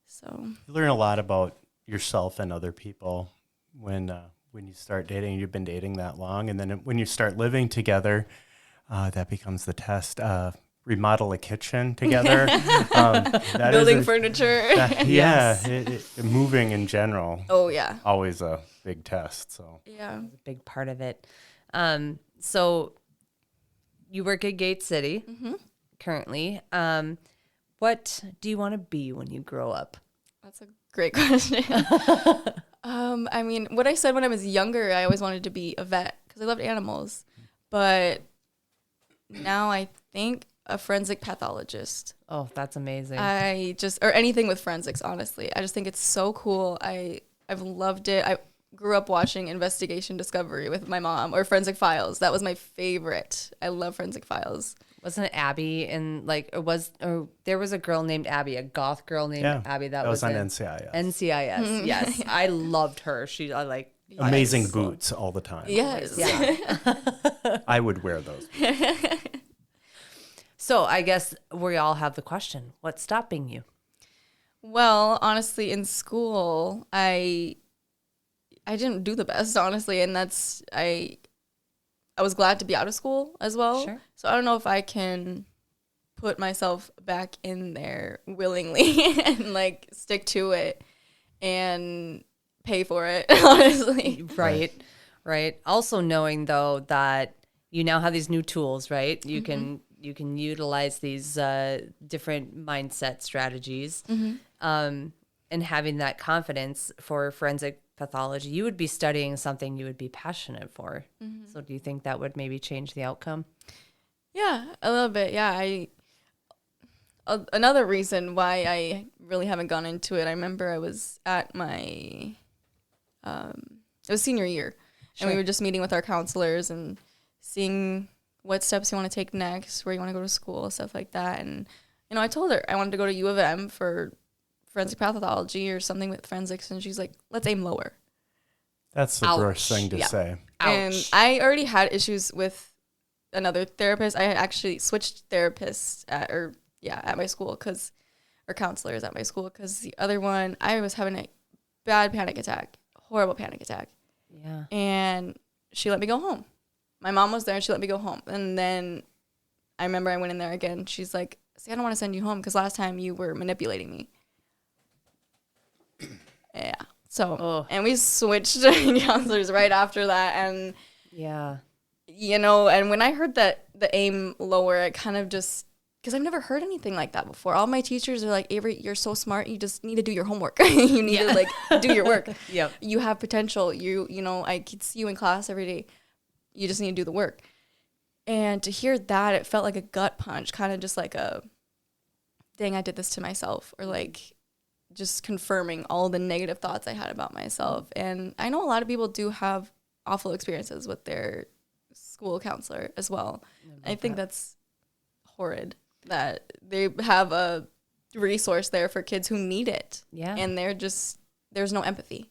So You learn a lot about yourself and other people when you start dating. You've been dating that long, and then when you start living together, that becomes the test. Remodel a kitchen together. building furniture. Moving in general. Oh yeah. Always a big test. So Yeah. A big part of it. So you work at Gate City currently. What do you want to be when you grow up? That's a great question. I mean, what I said when I was younger, I always wanted to be a vet because I loved animals. But now I think a forensic pathologist. Oh, that's amazing. Or anything with forensics, honestly. I just think it's so cool. I've loved it. I grew up watching Investigation Discovery with my mom, or Forensic Files. That was my favorite. I love Forensic Files. Wasn't it Abby or there was a girl named Abby, a goth girl named Abby that was on in NCIS. NCIS. Yes. I loved her. Amazing boots all the time. Yes. Yeah. I would wear those. So I guess we all have the question, what's stopping you? Well, honestly, in school, I didn't do the best, honestly, and I was glad to be out of school as well. Sure. So I don't know if I can put myself back in there willingly and like stick to it and pay for it, honestly. Right. Also knowing though that you now have these new tools, right? You can utilize these different mindset strategies, and having that confidence for forensic pathology. You would be studying something you would be passionate for. So do you think that would maybe change the outcome? Yeah, a little bit. Yeah, another reason why I really haven't gone into it. I remember I was at my it was senior year, and we were just meeting with our counselors and seeing what steps you want to take next, where you want to go to school, stuff like that. And I told her I wanted to go to U of M for forensic pathology or something with forensics, and she's like, "Let's aim lower." That's the worst thing to say. And I already had issues with another therapist. I had actually switched therapists at my school or counselors at my school, because the other one, I was having a bad panic attack, horrible panic attack. Yeah. And she let me go home. My mom was there and she let me go home. And then I remember I went in there again. She's like, see, I don't want to send you home because last time you were manipulating me. Yeah. So, and we switched counselors right after that. And, Yeah. you know, and when I heard that the aim lower, it kind of just, because I've never heard anything like that before. All my teachers are like, Avery, you're so smart. You just need to do your homework. You need to like do your work. Yep. You have potential. You know, I could see you in class every day. You just need to do the work. And to hear that, it felt like a gut punch, kind of just like a, dang, I did this to myself, or like just confirming all the negative thoughts I had about myself. And I know a lot of people do have awful experiences with their school counselor as well. I think that's horrid that they have a resource there for kids who need it. Yeah. And there's no empathy.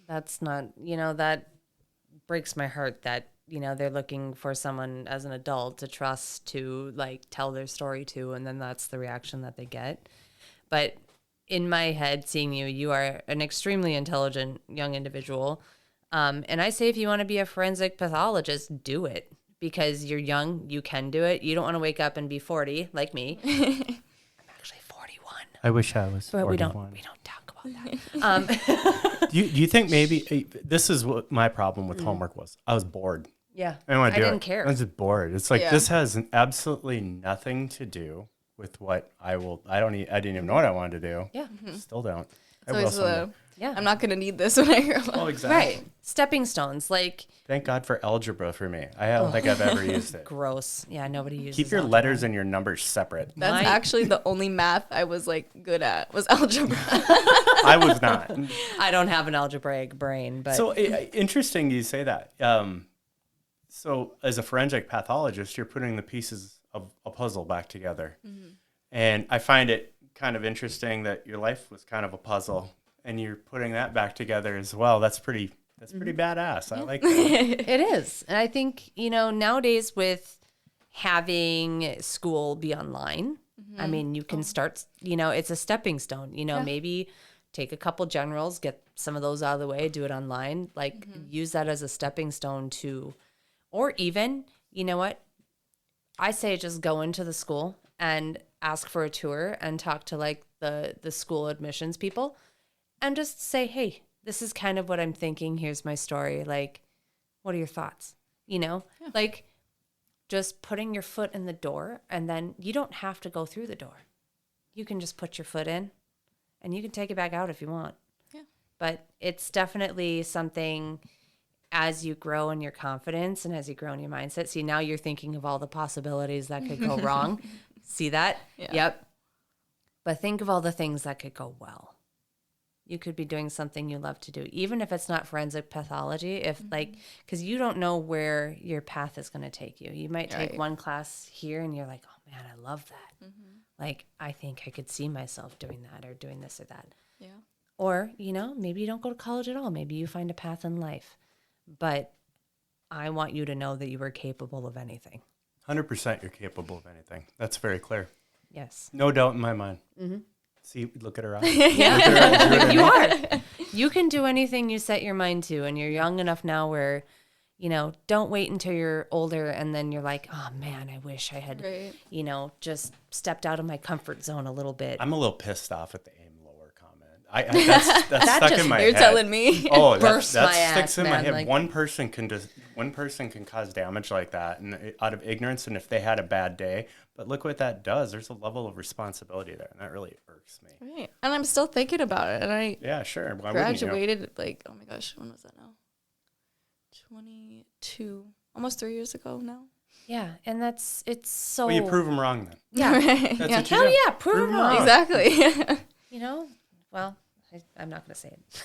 That's not, that breaks my heart that, they're looking for someone as an adult to trust, to like tell their story to, and then that's the reaction that they get. But in my head, seeing you are an extremely intelligent young individual. And I say, if you want to be a forensic pathologist, do it, because you're young, you can do it. You don't want to wake up and be 40 like me. I'm actually 41. I wish I was. But 41. we don't talk about that. Do you think maybe this is what my problem with homework was? I was bored. Yeah. I didn't care. I was just bored. It's like, Yeah. this has absolutely nothing to do with what I didn't even know what I wanted to do. Yeah. Still don't. I So will it's someday. Yeah. I'm not going to need this when I grow up. Oh, exactly. Right. Stepping stones, like Thank God for algebra for me. I don't think I've ever used it. gross. Yeah, nobody uses Keep your algebra. letters and your numbers separate. That's My- actually the only math I was like good at was algebra. I was not. I don't have an algebraic brain, but So interesting you say that. So as a forensic pathologist, you're putting the pieces of a puzzle back together. And I find it kind of interesting that your life was kind of a puzzle and you're putting that back together as well. That's pretty badass. I like that. it is. And I think, nowadays with having school be online, I mean, you can start, it's a stepping stone, maybe take a couple generals, get some of those out of the way, do it online, like use that as a stepping stone to, or even, you know what? I say just go into the school and ask for a tour and talk to like the school admissions people and just say, hey, this is kind of what I'm thinking. Here's my story. Like, what are your thoughts? Like just putting your foot in the door, and then you don't have to go through the door. You can just put your foot in and you can take it back out if you want. Yeah. But it's definitely something as you grow in your confidence and as you grow in your mindset. See, now you're thinking of all the possibilities that could go wrong. See that? Yeah. Yep. But think of all the things that could go well. You could be doing something you love to do, even if it's not forensic pathology, if because you don't know where your path is going to take you. You might take Right. one class here and you're like, oh man, I love that. Like, I think I could see myself doing that or doing this or that. Yeah. Or, maybe you don't go to college at all. Maybe you find a path in life. But I want you to know that you are capable of anything. 100% you're capable of anything. That's very clear. Yes. No doubt in my mind. See, look at her eyes. You are. You can do anything you set your mind to, and you're young enough now where, don't wait until you're older and then you're like, oh man, I wish I had, Right. just stepped out of my comfort zone a little bit. I'm a little pissed off at the aim lower comment. That's stuck just- in my You're head. telling me. Oh, burst that my sticks ass, in my man, head. like- One person can cause damage like that, and out of ignorance, and if they had a bad day. But look what that does. There's a level of responsibility there, and that really irks me. Right. And I'm still thinking about it. And I Yeah, sure. Why wouldn't you? graduated like, oh my gosh, when was that now? 22, almost 3 years ago now. Yeah, and it's so. Well, you prove them wrong then. Yeah. Right. That's Yeah. what you Hell do. yeah, prove Prove 'em them wrong. wrong. Exactly. Well, I'm not going to say it.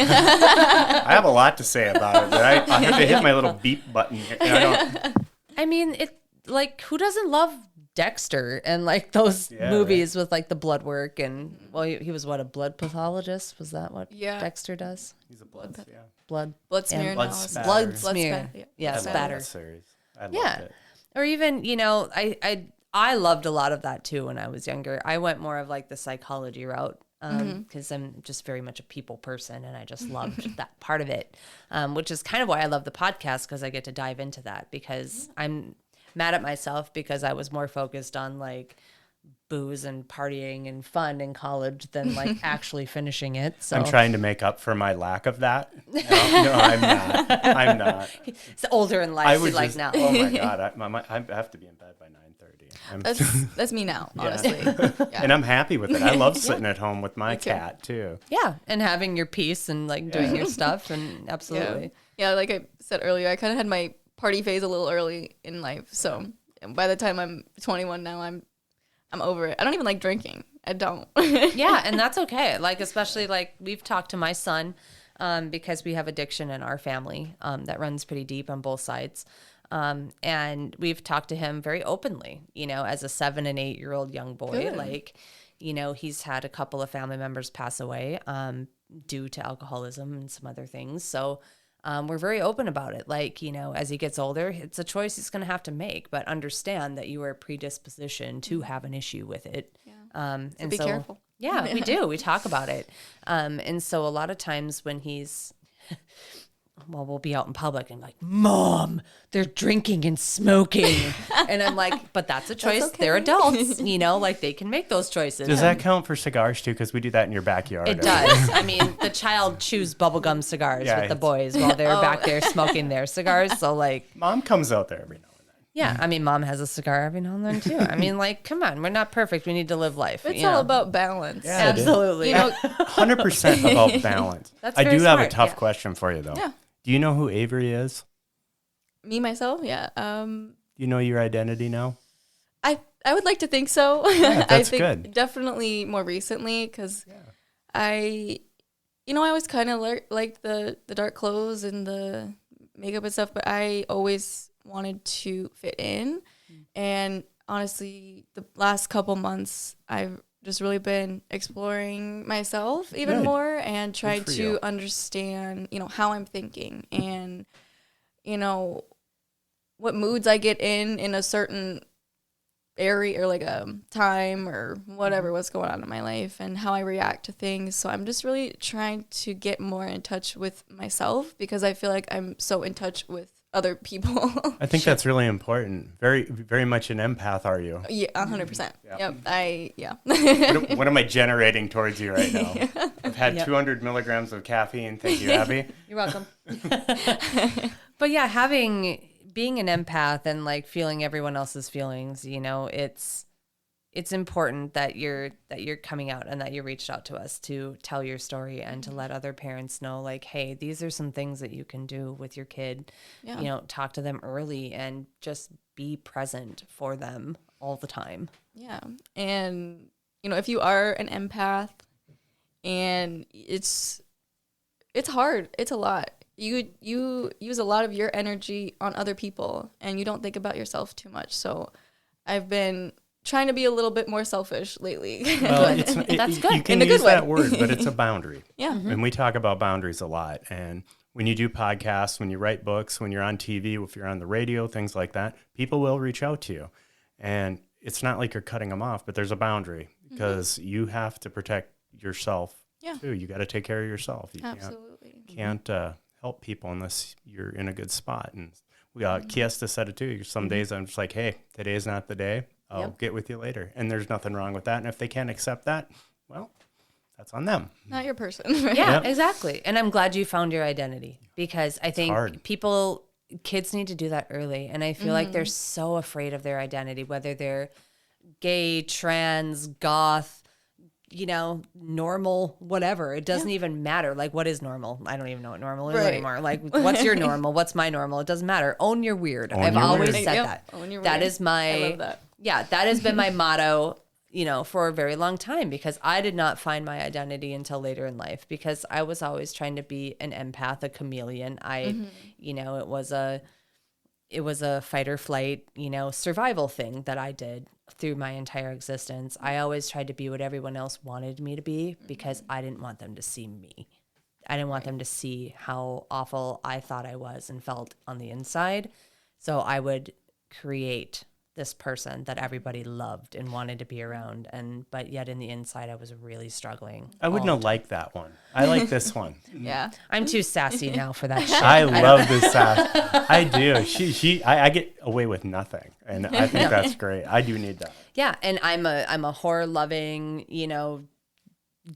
I have a lot to say about it, but I have to hit my little beep button here. And I don't. I mean, who doesn't love Dexter and like those Yeah, movies with like the blood work and he was what, a blood pathologist? Was that what Yeah. Dexter does? He's a blood. Yeah. Blood Smear Blood analysis. spatter. blood Blood smear. spat- Yeah, I love spatter. that series. I loved Yeah. it. Or even, I loved a lot of that too when I was younger. I went more of like the psychology route because I'm just very much a people person and I just loved that part of it, which is kind of why I love the podcast, because I get to dive into that, because I'm mad at myself because I was more focused on like booze and partying and fun in college than like actually finishing it. So I'm trying to make up for my lack of that. No, I'm not. I'm not. It's older in life. I You would like just, now. oh my God, I have to be in bed by 9:30. That's me now, honestly. Yeah. And I'm happy with it. I love sitting at home with my too. cat too. Yeah, and having your peace and like doing your stuff, and absolutely. Yeah, like I said earlier, I kind of had my party phase a little early in life. So by the time I'm 21 now, I'm over it. I don't even like drinking. I don't. Yeah, and that's okay. Like, especially like we've talked to my son, because we have addiction in our family that runs pretty deep on both sides. And we've talked to him very openly, as a 7 and 8 year old young boy. Good. Like, he's had a couple of family members pass away due to alcoholism and some other things. So we're very open about it. Like, as he gets older, it's a choice he's going to have to make, but understand that you are predispositioned to have an issue with it. Yeah. And be careful. Yeah, we do. We talk about it. And so a lot of times when he's, we'll be out in public and like, Mom, they're drinking and smoking. And I'm like, but that's a choice. okay. They're adults, like they can make those choices. Does that count for cigars too? Because we do that in your backyard. It does. I mean, the child chews bubblegum cigars Yeah, with the it's- boys while they're back there smoking their cigars. So like, Mom comes out there every now and then. yeah, I mean, Mom has a cigar every now and then too. I mean, like, come on, we're not perfect. We need to live life. It's all about balance. Yeah, it is. Absolutely. 100% about balance. That's I very do have a smart, tough yeah. question for you though. Yeah. Do you know who Avery is? Me, myself, yeah. Do you know your identity now? I would like to think so. Yeah, I that's think good. definitely more recently, because I always kind of liked the dark clothes and the makeup and stuff, but I always wanted to fit in. And honestly, the last couple months, I've just really been exploring myself even Good. more and trying for to you. understand, how I'm thinking and, what moods I get in a certain area or like a time or whatever, what's going on in my life and how I react to things. So I'm just really trying to get more in touch with myself, because I feel like I'm so in touch with other people. I think that's really important. Very, very much an empath, are you? Yeah, 100%. Yeah. Yep. What am I generating towards you right now? I've had Yep. 200 milligrams of caffeine. Thank you, Abby. You're welcome. But yeah, being an empath and like feeling everyone else's feelings, it's important that you're coming out and that you reached out to us to tell your story and to let other parents know, like, hey, these are some things that you can do with your kid. Yeah. Talk to them early and just be present for them all the time. Yeah. And, if you are an empath, and it's hard, it's a lot. You use a lot of your energy on other people and you don't think about yourself too much. So I've been trying to be a little bit more selfish lately. Well, That's good. You can In a good use that way. word, but it's a boundary. Yeah. And we talk about boundaries a lot. And when you do podcasts, when you write books, when you're on TV, if you're on the radio, things like that, people will reach out to you. And it's not like you're cutting them off, but there's a boundary because you have to protect yourself too. You got to take care of yourself. You Absolutely. can't help people unless you're in a good spot. And we Kiesta said it too. Some days I'm just like, hey, today's not the day. I'll get with you later. And there's nothing wrong with that. And if they can't accept that, well, that's on them. Not your person. Yeah, Yep. exactly. And I'm glad you found your identity, because I think hard. kids need to do that early. And I feel like they're so afraid of their identity, whether they're gay, trans, goth, normal, whatever. It doesn't even matter. Like, what is normal? I don't even know what normal is Right. anymore. Like, what's your normal? What's my normal? It doesn't matter. Own your weird. Own I've your always weird. said Yep. that. Own your That weird. is my, I love that. yeah, that has been my motto, for a very long time, because I did not find my identity until later in life, because I was always trying to be an empath, a chameleon. It was a fight or flight, survival thing that I did through my entire existence. I always tried to be what everyone else wanted me to be, because I didn't want them to see me. I didn't want them to see how awful I thought I was and felt on the inside. So I would create this person that everybody loved and wanted to be around, but yet in the inside I was really struggling. I wouldn't have liked that one. I like this one. Yeah. I'm too sassy now for that shit. I love this sass. I do. I get away with nothing, and I think that's great. I do need that. Yeah, and I'm a horror loving,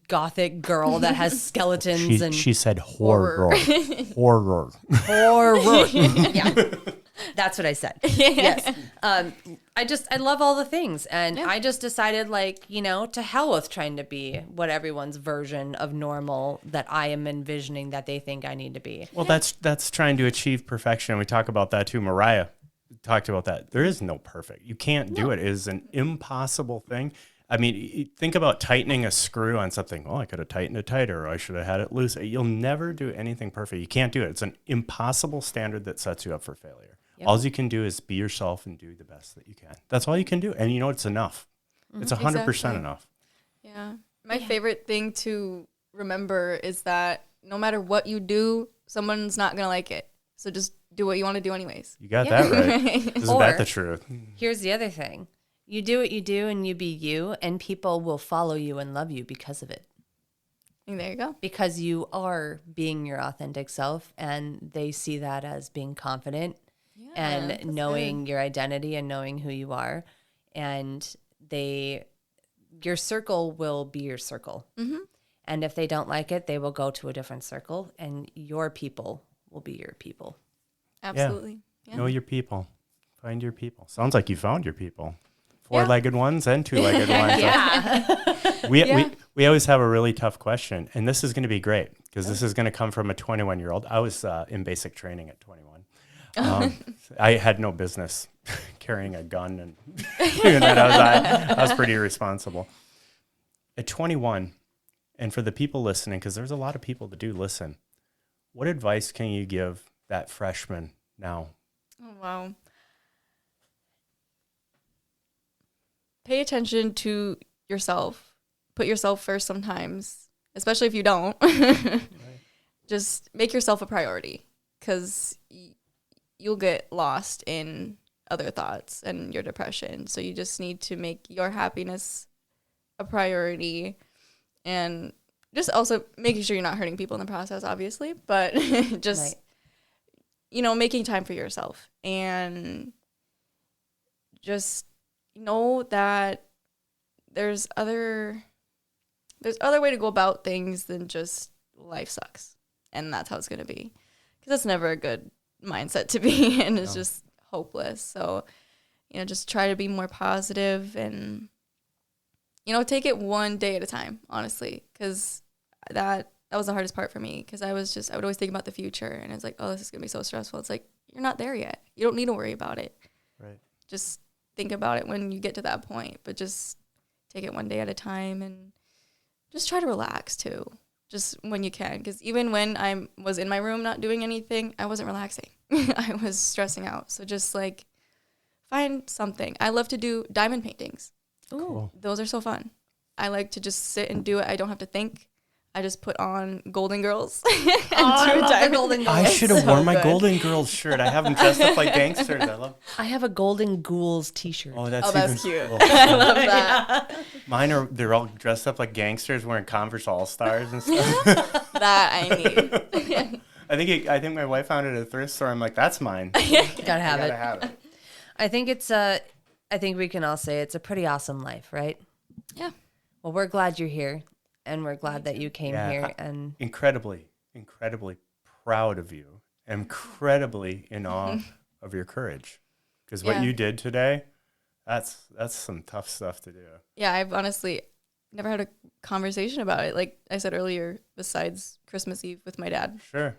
gothic girl that has skeletons and She said horror. Horror. horror. Yeah. That's what I said. Yes. I love all the things. And I just decided to hell with trying to be what everyone's version of normal that I am envisioning that they think I need to be. Well, that's trying to achieve perfection. We talk about that too. Mariah talked about that. There is no perfect. You can't do it. It is an impossible thing. I mean, think about tightening a screw on something. Oh, I could have tightened it tighter, or I should have had it loose. You'll never do anything perfect. You can't do it. It's an impossible standard that sets you up for failure. Yep. All you can do is be yourself and do the best that you can. That's all you can do. And it's enough. It's 100% enough. Yeah. My favorite thing to remember is that no matter what you do, someone's not going to like it. So just do what you want to do anyways. You got that right. Isn't that the truth? Here's the other thing. You do what you do and you be you, and people will follow you and love you because of it. And there you go. Because you are being your authentic self, and they see that as being confident and knowing your identity and knowing who you are. And your circle will be your circle. Mm-hmm. And if they don't like it, they will go to a different circle, and your people will be your people. Absolutely. Yeah. Know your people. Find your people. Sounds like you found your people. 4-legged ones and 2-legged ones. Yeah. We always have a really tough question, and this is going to be great because this is going to come from a 21-year-old. I was in basic training at 21. I had no business carrying a gun, and even then I was pretty irresponsible. At 21, and for the people listening, because there's a lot of people that do listen, what advice can you give that freshman now? Oh, wow. Pay attention to yourself. Put yourself first sometimes, especially if you don't. Right. Just make yourself a priority, because you'll get lost in other thoughts and your depression. So you just need to make your happiness a priority, and just also making sure you're not hurting people in the process, obviously, but just, making time for yourself, and just know that there's other way to go about things than just life sucks, and that's how it's going to be, because that's never a good mindset to be in. It's just hopeless. So just try to be more positive, and take it one day at a time, honestly, because that was the hardest part for me, because I would always think about the future, and it's like, oh, this is gonna be so stressful. It's like, you're not there yet. You don't need to worry about it. Right. Just think about it when you get to that point, but just take it one day at a time, and just try to relax too, just when you can, because even when I was in my room not doing anything, I wasn't relaxing. I was stressing out. So just find something. I love to do diamond paintings. Cool. Those are so fun. I like to just sit and do it. I don't have to think. I just put on Golden Girls. I love the Golden Girls. I should have worn my Golden Girls shirt. I haven't dressed up like gangsters. I have a Golden Ghouls t-shirt. Oh, that's cute. Cool. I love that. Mine they're all dressed up like gangsters wearing Converse All-Stars and stuff. That I need. I think my wife found it at a thrift store. I'm like, that's mine. You gotta have it. I think we can all say it's a pretty awesome life, right? Yeah. Well, we're glad you're here, and we're glad that you came here. And incredibly proud of you. Incredibly in awe of your courage, because what you did today, that's some tough stuff to do. Yeah, I've honestly never had a conversation about it, like I said earlier, besides Christmas Eve with my dad. Sure.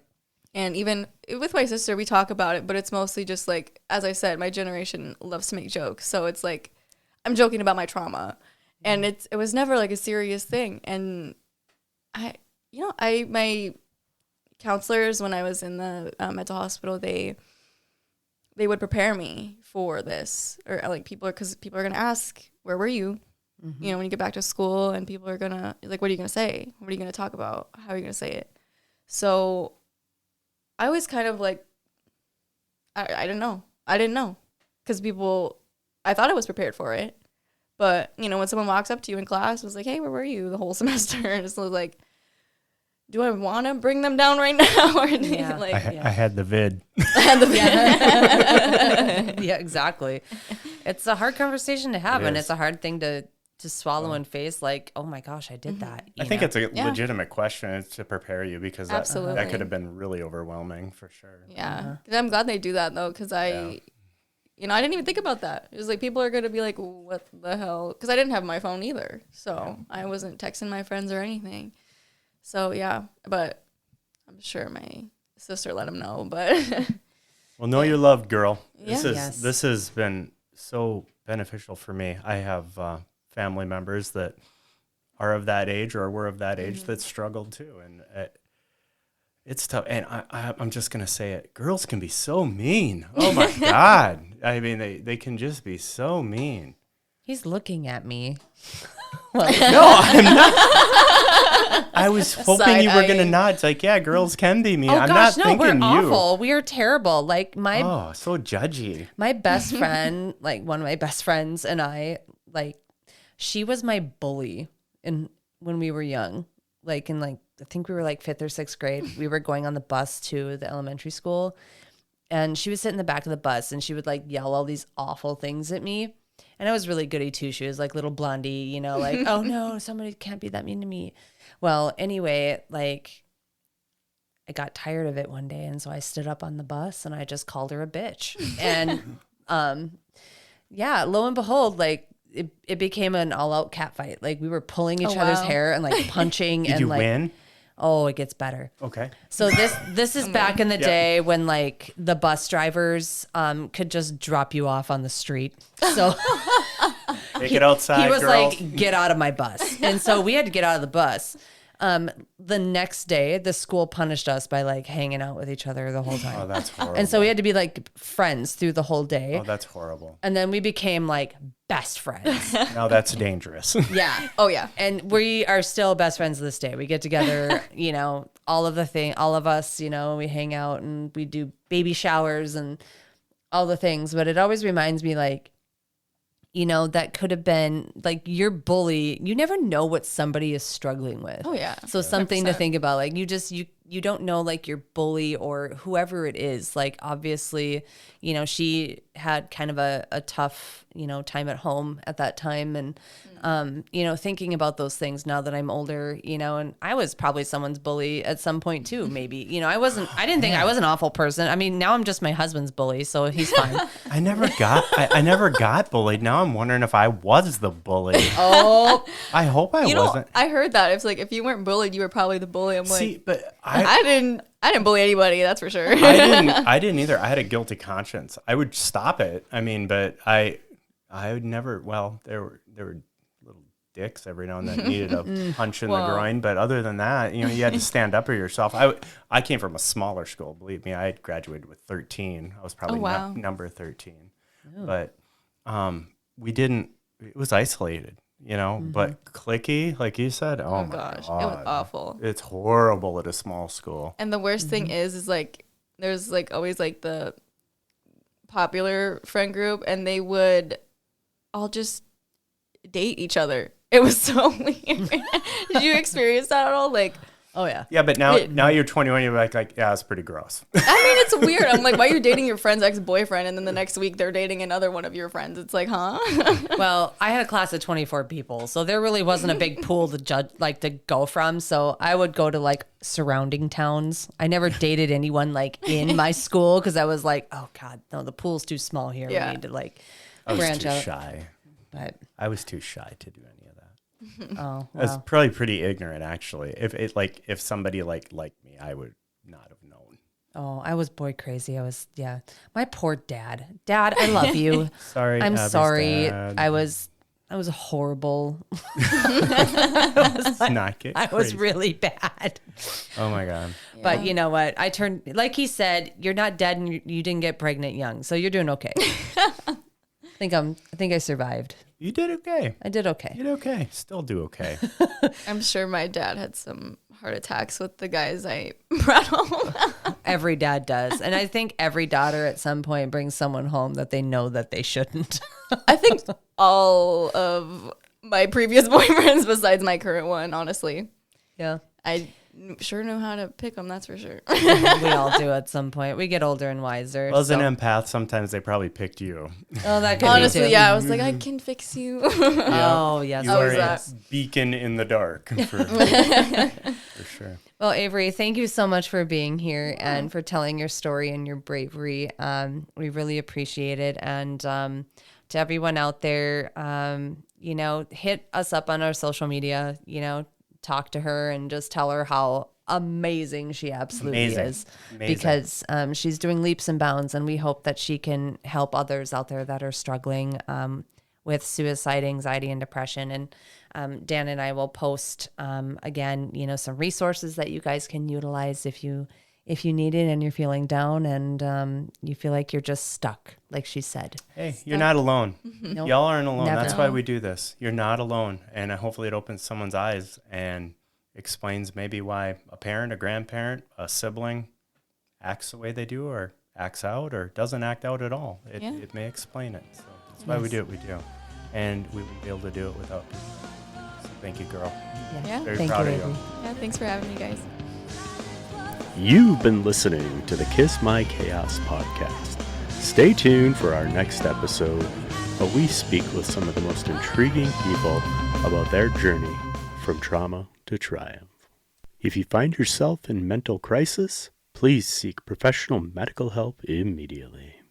And even with my sister, we talk about it, but it's mostly just as I said, my generation loves to make jokes. So it's I'm joking about my trauma, and it was never a serious thing. And my counselors, when I was in the mental hospital, they would prepare me for this, or because people are going to ask, where were you? Mm-hmm. When you get back to school, and people are going to what are you going to say? What are you going to talk about? How are you going to say it? So I was kind of I didn't know, because people I thought I was prepared for it. But, you know, when someone walks up to you in class, was like, hey, where were you the whole semester? And it's like, do I want to bring them down right now? Or Yeah. like, I had the vid. Yeah, exactly. It's a hard conversation to have, It and is. it's a hard thing to swallow and face. Like, oh my gosh, I did that. I you think know? it's a Yeah. legitimate question. It's to prepare you because that Absolutely. could have been really overwhelming for sure. yeah. I'm glad they do that, though, because you know, I didn't even think about that. It was like people are going to be like, what the hell? Because I didn't have my phone either. So I wasn't texting my friends or anything. So, yeah. But I'm sure my sister let him know. But Well, know you're loved, girl. Yeah. Yes. This has been so beneficial for me. I have family members that are of that age or were of that age that struggled too, and it's tough. And I'm just gonna say it: girls can be so mean. Oh my God! I mean, they can just be so mean. He's looking at me. No, I'm not. I was hoping you were gonna Side-eyeing. nod. It's like, yeah, girls can be mean. Oh I'm gosh, not no, we're thinking you. awful. We are terrible. Like Oh, so judgy. my best friend, like one of my best friends and I, like she was my bully when we were young. Like in I think we were like 5th or 6th grade. We were going on the bus to the elementary school, and she would sit in the back of the bus and she would like yell all these awful things at me. And I was really goody too. She was like little blondie, you know, like, oh no, somebody can't be that mean to me. Well, anyway, like I got tired of it one day, and so I stood up on the bus and I just called her a bitch. And yeah, lo and behold, like it became an all-out cat fight. Like we were pulling each other's wow. hair and like punching. Did and you like, win? oh, it gets better. Okay. So this is back in the day when like the bus drivers could just drop you off on the street. So Take it outside, he was girls. like, get out of my bus. And so we had to get out of the bus. The next day, the school punished us by like hanging out with each other the whole time. Oh, that's horrible. And so we had to be like friends through the whole day. Oh, that's horrible. And then we became like best friends. Now that's dangerous. Yeah. oh, yeah. And we are still best friends to this day. We get together, you know, all of us, you know, we hang out and we do baby showers and all the things. But it always reminds me like, you know, that could have been like your bully. You never know what somebody is struggling with. Oh, yeah. So something to 100%. think about. Like you don't know like your bully or whoever it is. Like obviously, you know, she had kind of a tough, you know, time at home at that time. And, you know, thinking about those things now that I'm older, you know, and I was probably someone's bully at some point too, maybe. You know, I didn't think I was an awful person. I mean, now I'm just my husband's bully, so he's fine. I never got bullied. Now I'm wondering if I was the bully. Oh, I hope I You know, wasn't. I heard that. It's like if you weren't bullied, you were probably the bully. I'm See, like, but I didn't bully anybody. That's for sure. I didn't either. I had a guilty conscience. I would stop it. I mean, but I would never. Well, there were little dicks every now and then needed a punch in the Well. groin. But other than that, you know, you had to stand up for yourself. I came from a smaller school. Believe me, I had graduated with 13. I was probably wow. number 13. But we didn't. It was isolated. You know, but cliquey, like you said, oh my gosh, God. it was awful. It's horrible at a small school. And the worst thing is like there's like always like the popular friend group, and they would all just date each other. It was so weird. Did you experience that at all? Like, oh yeah. Yeah, but now you're 21, you're like, yeah, it's pretty gross. I mean, it's weird. I'm like, why are you dating your friend's ex-boyfriend, and then the next week they're dating another one of your friends? It's like, huh? Well, I had a class of 24 people, so there really wasn't a big pool to judge, like to go from. So I would go to like surrounding towns. I never dated anyone like in my school because I was like, oh God, no, the pool's too small here. Yeah. We need to like I was branch too out. shy. But I was too shy to do any of that. oh, I was wow. probably pretty ignorant, actually. If somebody liked me, I would not have known. Oh, I was boy crazy. Yeah. My poor dad. Dad, I love you. Sorry, I'm Abby's sorry. dad. I was horrible. Let's not get I was crazy. really bad. Oh my God. But you know what? I turned, like he said, you're not dead and you didn't get pregnant young. So you're doing okay. I think I survived. You did okay. I did okay. You did okay. Still do okay. I'm sure my dad had some heart attacks with the guys I brought home. Every dad does. And I think every daughter at some point brings someone home that they know that they shouldn't. I think all of my previous boyfriends besides my current one, honestly. Yeah. I sure know how to pick them, that's for sure. We all do at some point. We get older and wiser. Well, as an empath, sometimes they probably picked you. Oh, that could Honestly, be too. yeah, I was like, I can fix you. Oh, yes. You are was a that? beacon in the dark, for sure. Well, Avery, thank you so much for being here and for telling your story and your bravery. We really appreciate it. And to everyone out there, hit us up on our social media, talk to her and just tell her how amazing she absolutely is. Amazing. Because she's doing leaps and bounds, and we hope that she can help others out there that are struggling with suicide, anxiety, and depression. And Dan and I will post again, some resources that you guys can utilize if you need it and you're feeling down and you feel like you're just stuck, like she said. Hey, you're not alone. Nope. Y'all aren't alone. Never. That's why we do this. You're not alone. And hopefully it opens someone's eyes and explains maybe why a parent, a grandparent, a sibling acts the way they do or acts out or doesn't act out at all. It may explain it. So that's why we do what we do. And we wouldn't be able to do it without people. So thank you, girl. Yeah. Very Thank proud you, of you. Avery. Yeah, thanks for having me, guys. You've been listening to the Kiss My Chaos podcast. Stay tuned for our next episode, where we speak with some of the most intriguing people about their journey from trauma to triumph. If you find yourself in mental crisis, please seek professional medical help immediately.